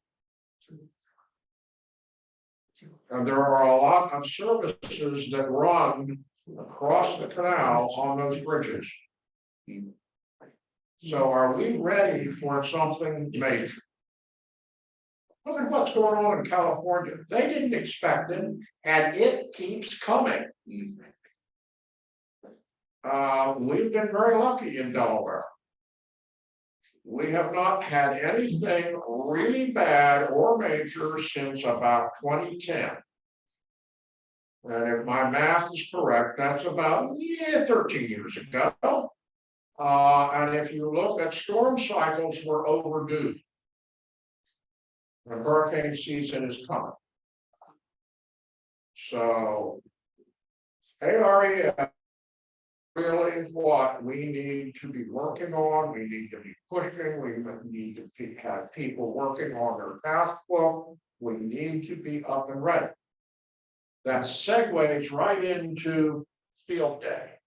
And there are a lot of services that run across the canal on those bridges. So are we ready for something major? Look at what's going on in California. They didn't expect it, and it keeps coming. We've been very lucky in Delaware. We have not had anything really bad or major since about 2010. And if my math is correct, that's about 13 years ago. And if you look at storm cycles, we're overdue. The hurricane season is coming. So AREF really what we need to be working on. We need to be pushing. We need to have people working on their task book. We need to be up and ready. That segues right into field day.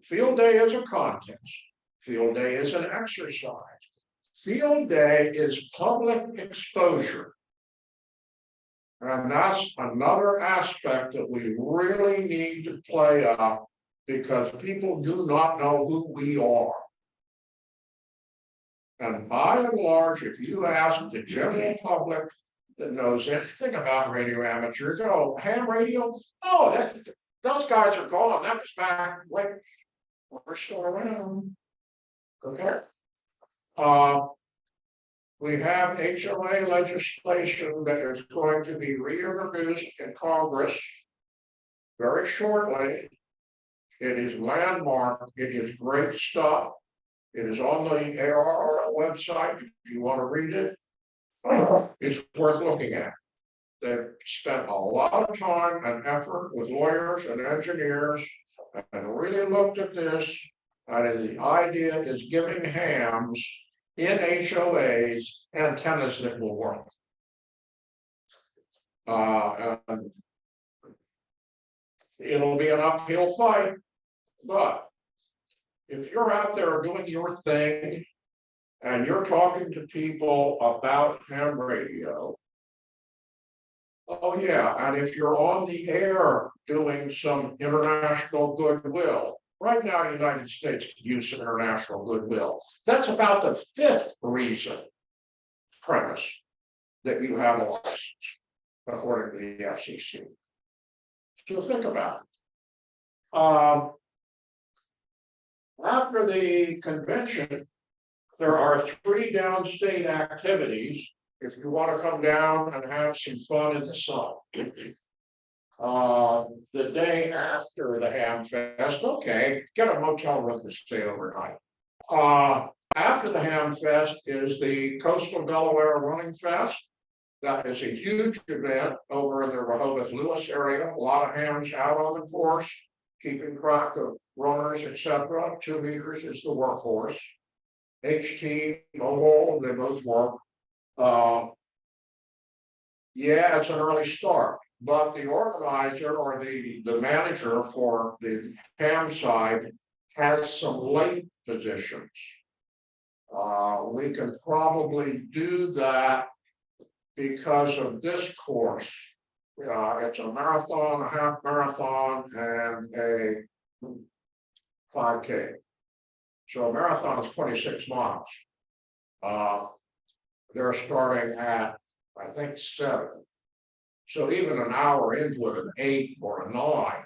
Field day is a contest. Field day is an exercise. Field day is public exposure. And that's another aspect that we really need to play up because people do not know who we are. And by and large, if you ask the general public that knows anything about radio amateurs, oh, ham radio, oh, those guys are gone. That was back when we're still around. Okay. We have HOA legislation that is going to be reintroduced in Congress very shortly. It is landmark. It is great stuff. It is on the ARRL website. If you want to read it, it's worth looking at. They've spent a lot of time and effort with lawyers and engineers and really looked at this. And the idea is giving hams in HOAs antennas that will work. And it'll be an uphill fight, but if you're out there doing your thing and you're talking to people about ham radio, oh yeah, and if you're on the air doing some international goodwill, right now, the United States could use some international goodwill. That's about the fifth reason premise that you have a license, according to the FCC. So think about it. After the convention, there are 3 downstate activities if you want to come down and have some fun in the sun. The day after the Ham Fest, okay, get a motel room to stay overnight. After the Ham Fest is the Coastal Delaware Running Fest. That is a huge event over in the Rehoboth Lewis area. A lot of hams out on the course, keeping track of runners, etc. 2 meters is the workhorse. HT, mobile, they both work. Yeah, it's an early start, but the organizer or the manager for the ham side has some late positions. We can probably do that because of this course. It's a marathon, a half marathon, and a 5K. So a marathon is 26 miles. They're starting at, I think, 7. So even an hour into it, an 8 or a 9,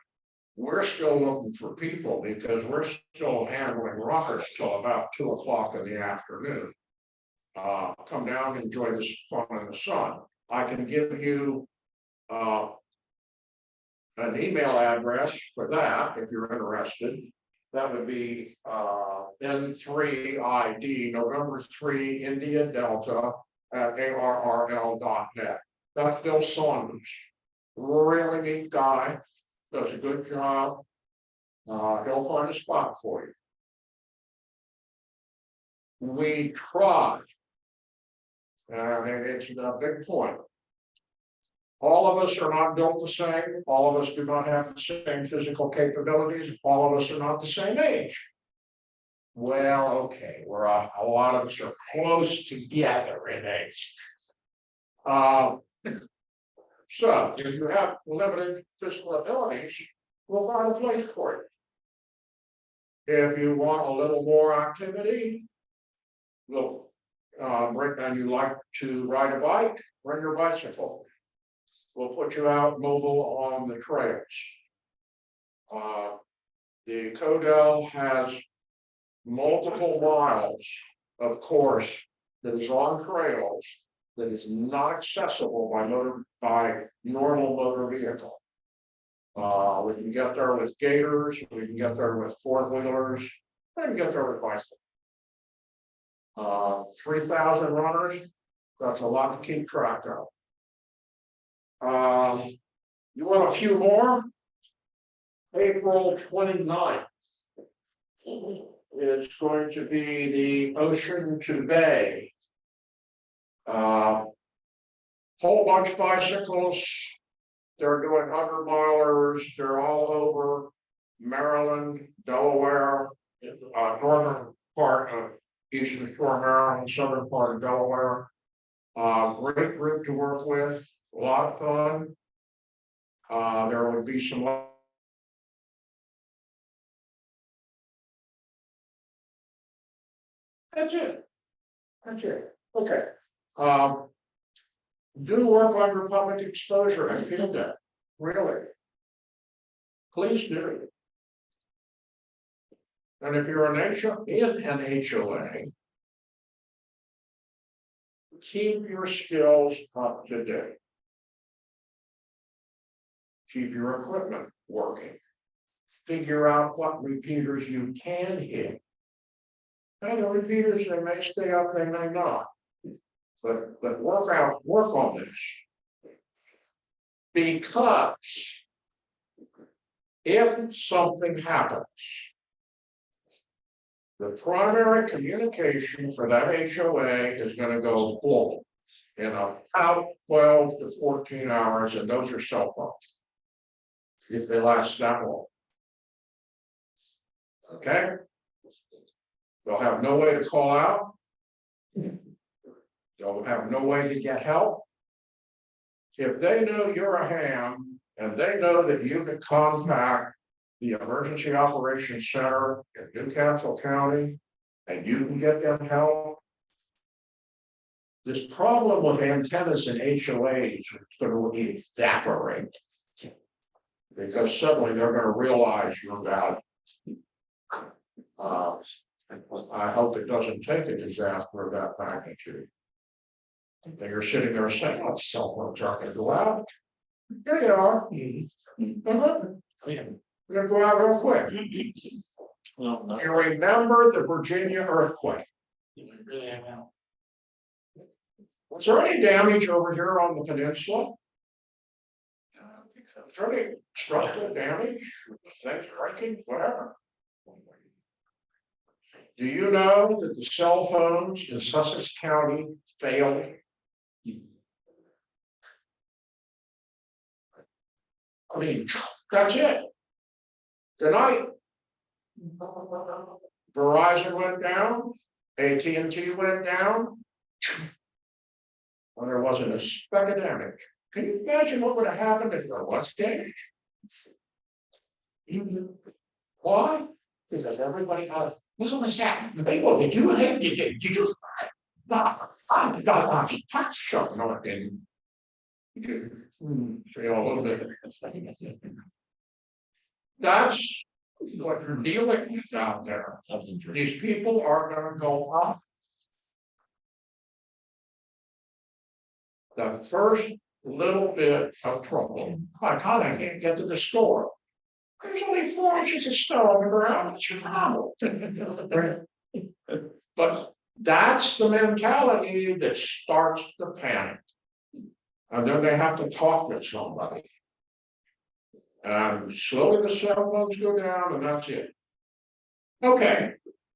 we're still looking for people because we're still handling runners till about 2 o'clock in the afternoon. Come down and enjoy this fun in the sun. I can give you an email address for that if you're interested. That would be N3ID November 3 India Delta at ARRL.net. That's Bill Saunders. Really neat guy, does a good job. He'll find a spot for you. We try, and it's a big point. All of us are not built the same. All of us do not have the same physical capabilities. All of us are not the same age. Well, okay, we're a lot of us are close together in age. So if you have limited physical abilities, we'll find a place for you. If you want a little more activity, we'll and you like to ride a bike, bring your bicycle. We'll put you out mobile on the trails. The Codell has multiple miles of course that is on trails that is not accessible by normal motor vehicle. We can get there with gators, we can get there with 4-wheelers, we can get there with bicycles. 3,000 runners, that's a lot to keep track of. You want a few more? April 29th is going to be the Ocean to Bay. Whole bunch of bicycles. They're doing 100-milers. They're all over Maryland, Delaware, northern part of Eastern Shore, Maryland, southern part of Delaware. Great group to work with, a lot of fun. There would be some. That's it. That's it. Okay. Do work under public exposure and feel that. Really. Please do. And if you're an HOA, keep your skills up to date. Keep your equipment working. Figure out what repeaters you can hit. And the repeaters, they may stay up, they may not. But work on this. Because if something happens, the primary communication for that HOA is going to go full in about 12 to 14 hours, and those are cell phones. If they last that long. Okay? They'll have no way to call out. They'll have no way to get help. If they know you're a ham and they know that you can contact the Emergency Operations Center in Newcastle County and you can get them help. This problem with antennas and HOAs is going to evaporate because suddenly they're going to realize your value. I hope it doesn't take a disaster of that magnitude. You're sitting there saying, "Oh, cell phones aren't going to go out." Here they are. We're going to go out real quick. Well, You remember the Virginia earthquake? Was there any damage over here on the peninsula? I don't think so. Is there any structural damage? Things breaking, whatever. Do you know that the cell phones in Sussex County failed? I mean, that's it. Good night. Verizon went down, AT&T went down. Well, there wasn't a speck of damage. Can you imagine what would have happened if there was damage? Why? Because everybody got, what was that? People, did you hit, did you? I got a tax shot, no, it didn't. So, a little bit. That's what you're dealing with out there. These people are gonna go up. The first little bit of trouble, I can't get to the store. There's only 4 inches of snow on the ground, it's your problem. But that's the mentality that starts the panic. And then they have to talk to somebody. And slowly the cell phones go down and that's it. Okay,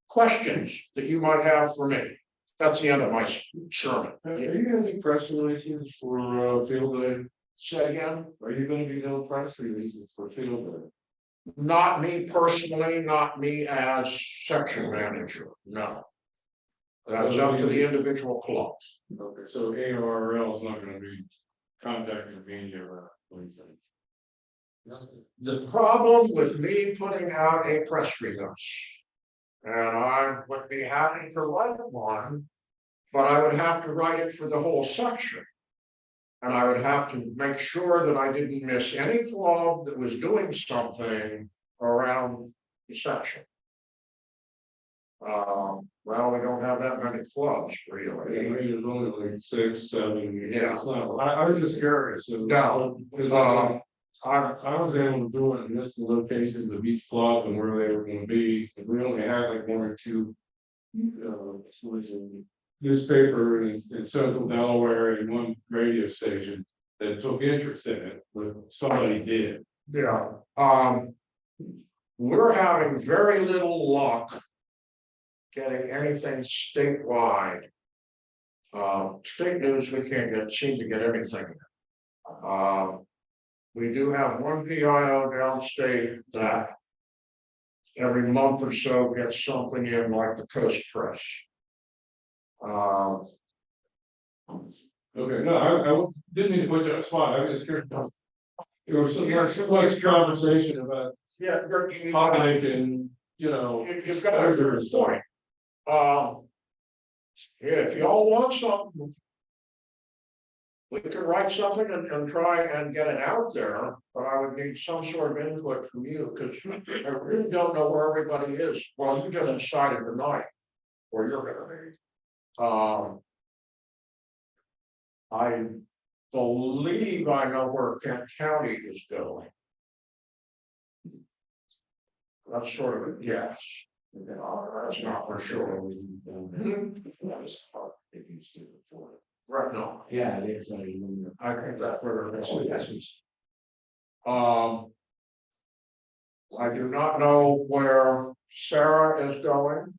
questions that you might have for me. That's the end of my sermon. Are you gonna be press releases for field day? Say again? Are you gonna be no press releases for field day? Not me personally, not me as section manager, no. That's up to the individual clubs. Okay, so ARL is not gonna be contacting me or what do you think? The problem with me putting out a press release. And I would be happy to write one, but I would have to write it for the whole section. And I would have to make sure that I didn't miss any club that was doing something around the section. Well, we don't have that many clubs, really. There's only like 6, 7. Yeah. It's not- I was just curious. No, Because I was able to do it and list the locations of each club and where they were gonna be. We only had like 1 or 2. Newspaper in central Delaware and 1 radio station that took interest in it, but somebody did. yeah, we're having very little luck getting anything statewide. State news, we can't seem to get anything. We do have 1 VIO downstate that every month or so gets something in like the Coast Press. Okay, no, I didn't mean to put you on the spot, I was just curious. There was some nice conversation about Yeah, public and, you know. you've got a good point. Yeah, if y'all want something. We could write something and try and get it out there, but I would need some sort of input from you, because I really don't know where everybody is. Well, you just decided tonight where you're gonna be. I believe I know where Kent County is going. That's sort of a guess. That's not for sure. Right, no. Yeah, it is. I think that's where it is. I do not know where Sarah is going,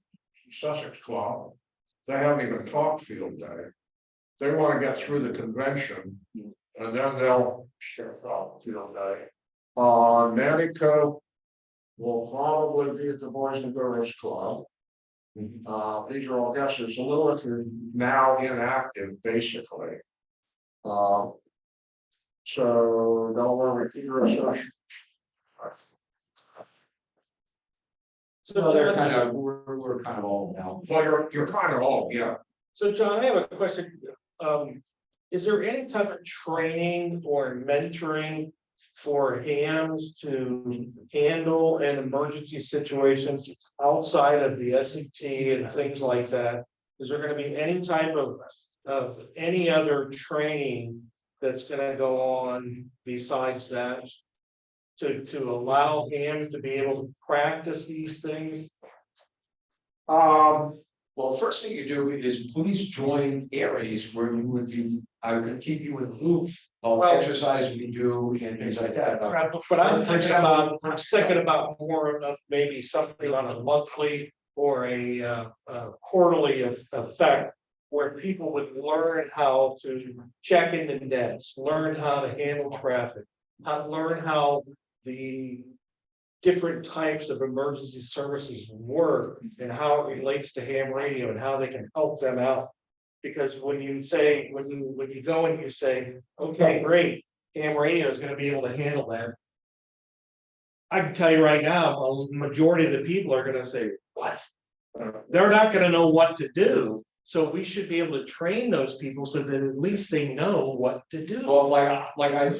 Sussex Club. They haven't even talked field day. They want to get through the convention and then they'll start off field day. Nanticoke will probably be at the Boys and Girls Club. These are all guesses. Lilith is now inactive, basically. So don't worry, keep your assertion. So they're kind of, we're kind of all now. Well, you're kind of all, yeah. So John, I have a question. Is there any type of training or mentoring for hams to handle an emergency situations outside of the SET and things like that? Is there gonna be any type of any other training that's gonna go on besides that? To allow hams to be able to practice these things? Well, first thing you do is please join areas where you would be, I could keep you in the loop of exercise we do and things like that. But I'm thinking about more of maybe something on a monthly or a quarterly effect. Where people would learn how to check in the nets, learn how to handle traffic, learn how the different types of emergency services work and how it relates to ham radio and how they can help them out. Because when you say, when you go and you say, okay, great, ham radio is gonna be able to handle that. I can tell you right now, a majority of the people are gonna say, what? They're not gonna know what to do, so we should be able to train those people so that at least they know what to do. Well,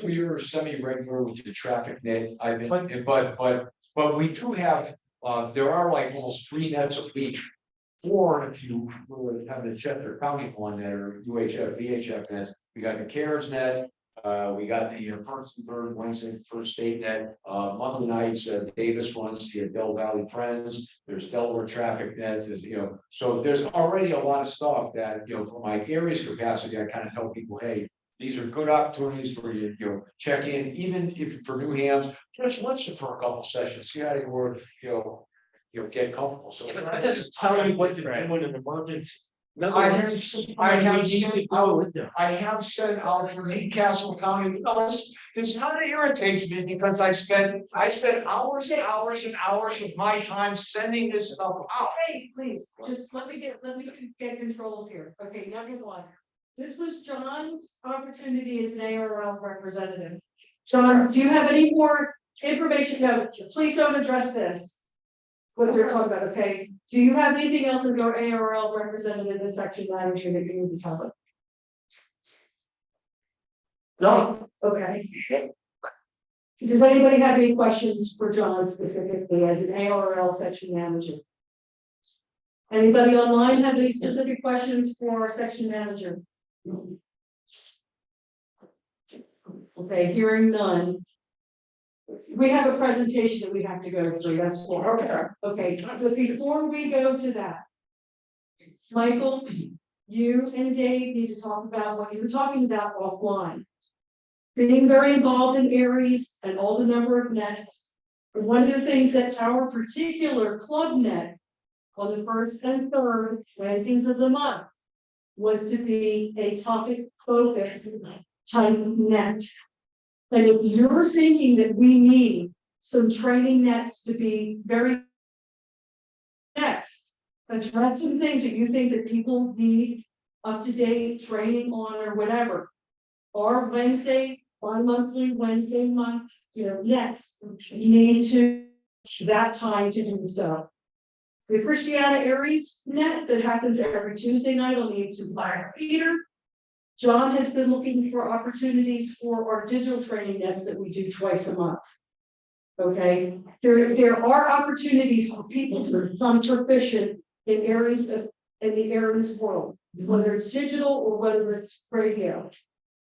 we were semi-regular with the traffic net, I've been, but we do have, there are like almost 3 nets a week. 4 if you were having the Chester County one that are UHF, VHF nets, we got the CARES net. We got the first and third Wednesday, first state net, Monday nights, Davis ones, the Del Valley Friends, there's Delaware Traffic Net, there's, so there's already a lot of stuff that, for my area's capacity, I kind of tell people, hey, these are good opportunities for you, check in, even if for new hands, just listen for a couple sessions, see how they work, get comfortable, so. Yeah, but that doesn't tell you what to do in an emergency. No, I have sent out for Newcastle County, this kind of irritates me because I spent hours and hours and hours of my time sending this stuff out. Hey, please, just let me get control here. Okay, number one. This was John's opportunity as an ARL representative. John, do you have any more information? No, please don't address this. What we're talking about, okay? Do you have anything else as our ARL representative, the section manager that you need to tell us? No, okay. Does anybody have any questions for John specifically as an ARL section manager? Anybody online have any specific questions for our section manager? Okay, hearing none. We have a presentation that we have to go through, that's for, okay, but before we go to that. Michael, you and Dave need to talk about what you were talking about offline. Being very involved in Aries and all the number of nets. And one of the things that our particular club net on the first and third Wednesdays of the month was to be a topic focus type net. And if you're thinking that we need some training nets to be very nets, address some things that you think that people need up-to-date training on or whatever. Or Wednesday, bi-monthly Wednesday month, nets, you need to that time to do so. The Christiana Aries net that happens every Tuesday night on the YouTube Fire Peter. John has been looking for opportunities for our digital training nets that we do twice a month. Okay, there are opportunities for people to become proficient in areas of in the Aries world, whether it's digital or whether it's radio.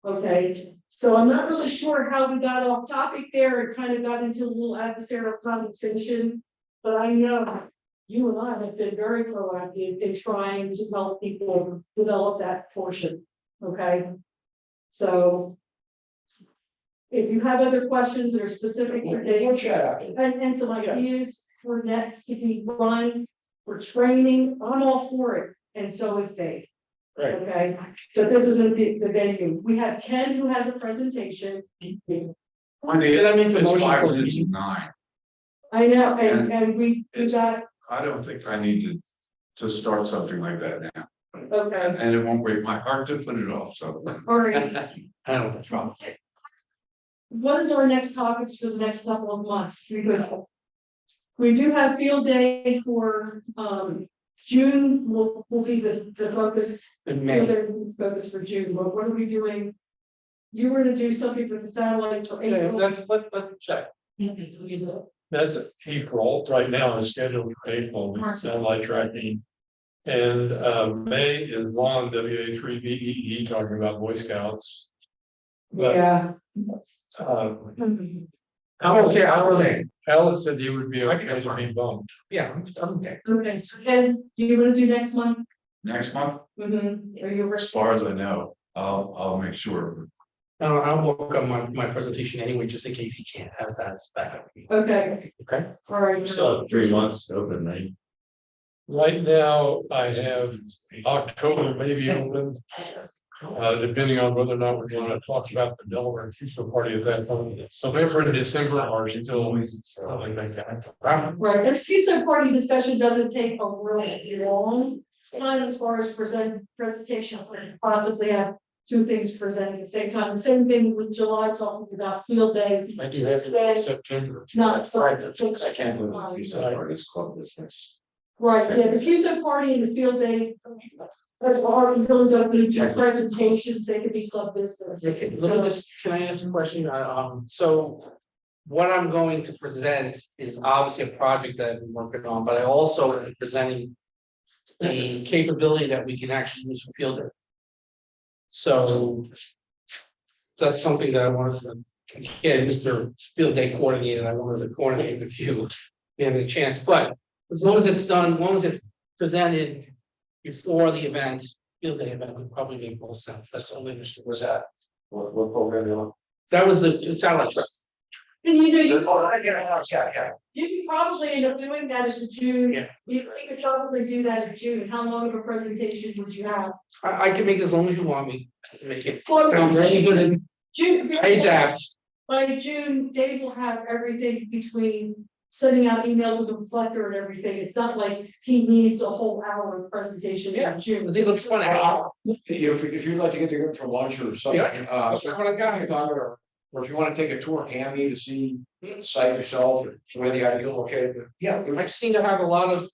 Okay, so I'm not really sure how we got off topic there and kind of got into a little adversarial conversation, but I know you and I have been very proactive in trying to help people develop that portion. Okay, so if you have other questions that are specific for Dave and some ideas for nets to be run for training, I'm all for it, and so is Dave. Right. Okay, but this isn't the venue. We have Ken who has a presentation. I mean, It's 5 minutes to 9. I know, and we got, I don't think I need to start something like that now. okay, And it won't break my heart to put it off, so. all right. I don't know what's wrong. What is our next topics for the next couple of months? Because we do have field day for June will be the focus. In May, The focus for June, but what are we doing? You were to do something with the satellite for Yeah, April. let's check. That's April, right now is scheduled for April, with satellite tracking. And May is Ron, WA3BEE, talking about Boy Scouts. But Yeah. I'm okay, I'm okay. Alan said he would be okay to be bumped. Yeah, I'm okay. Okay, so Ken, you want to do next month? Next month, Are you? as far as I know, I'll make sure. I'll work on my presentation anyway, just in case he can't have that backup. Okay, Okay. all right. We still have 3 months open, right? Right now, I have October maybe open, Depending on whether or not we're gonna talk about the Delaware Fuso Party at that time. So November and December are still something like that. Right, and CUSO party discussion doesn't take a real long time as far as presentation, possibly have two things presented at the same time. The same thing with July talking about field day. I do have it in September. Not so. I can't believe the use of parties club business. Right, yeah, the CUSO party and the field day. Really don't need two presentations, they could be club business. Okay, let me just, can I ask a question? So what I'm going to present is obviously a project that I've been working on, but I also am presenting the capability that we can actually use for field day. So that's something that I wanted to, again, Mr. Field Day Coordinator, I wanted to coordinate with you, if you have a chance, but as long as it's done, as long as it's presented before the event, field day event would probably make more sense. That's the only issue was that. What program do you want? That was the satellite truck. And you know, you Yeah. could probably end up doing that as a June. Yeah. You could probably do that in June. How long of a presentation would you have? I can make it as long as you want me to make it. Well, Sounds very good. And June. I adapt. By June, Dave will have everything between sending out emails with the reflector and everything. It's not like he needs a whole hour of presentation in June. I think it looks fun. If you'd like to get together for lunch or something, so what I got, or if you wanna take a tour of Hammy to see the site yourself, where the ideal location. Yeah, I just need to have a lot of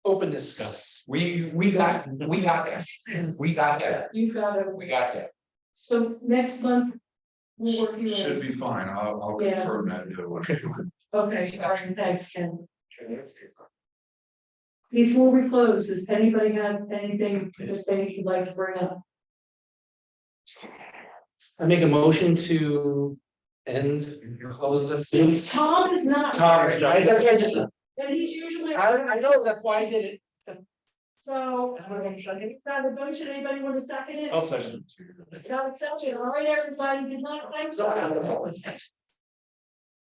openness. we got that, we got that, You've got to, we got that. so next month. We'll work you in. be fine, I'll Yeah. confirm that. Okay, all right, thanks, Ken. Before we close, does anybody have anything that they would like to bring up? I make a motion to end, close the. Tom is not. Tom is not. That's what I just said. And he's usually. I know, that's why I did it. So, got a motion, anybody want to second it? I'll second. Got a second, all right, everybody, good night, thanks for.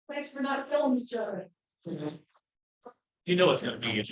Thanks for not killing each other. You know it's gonna be.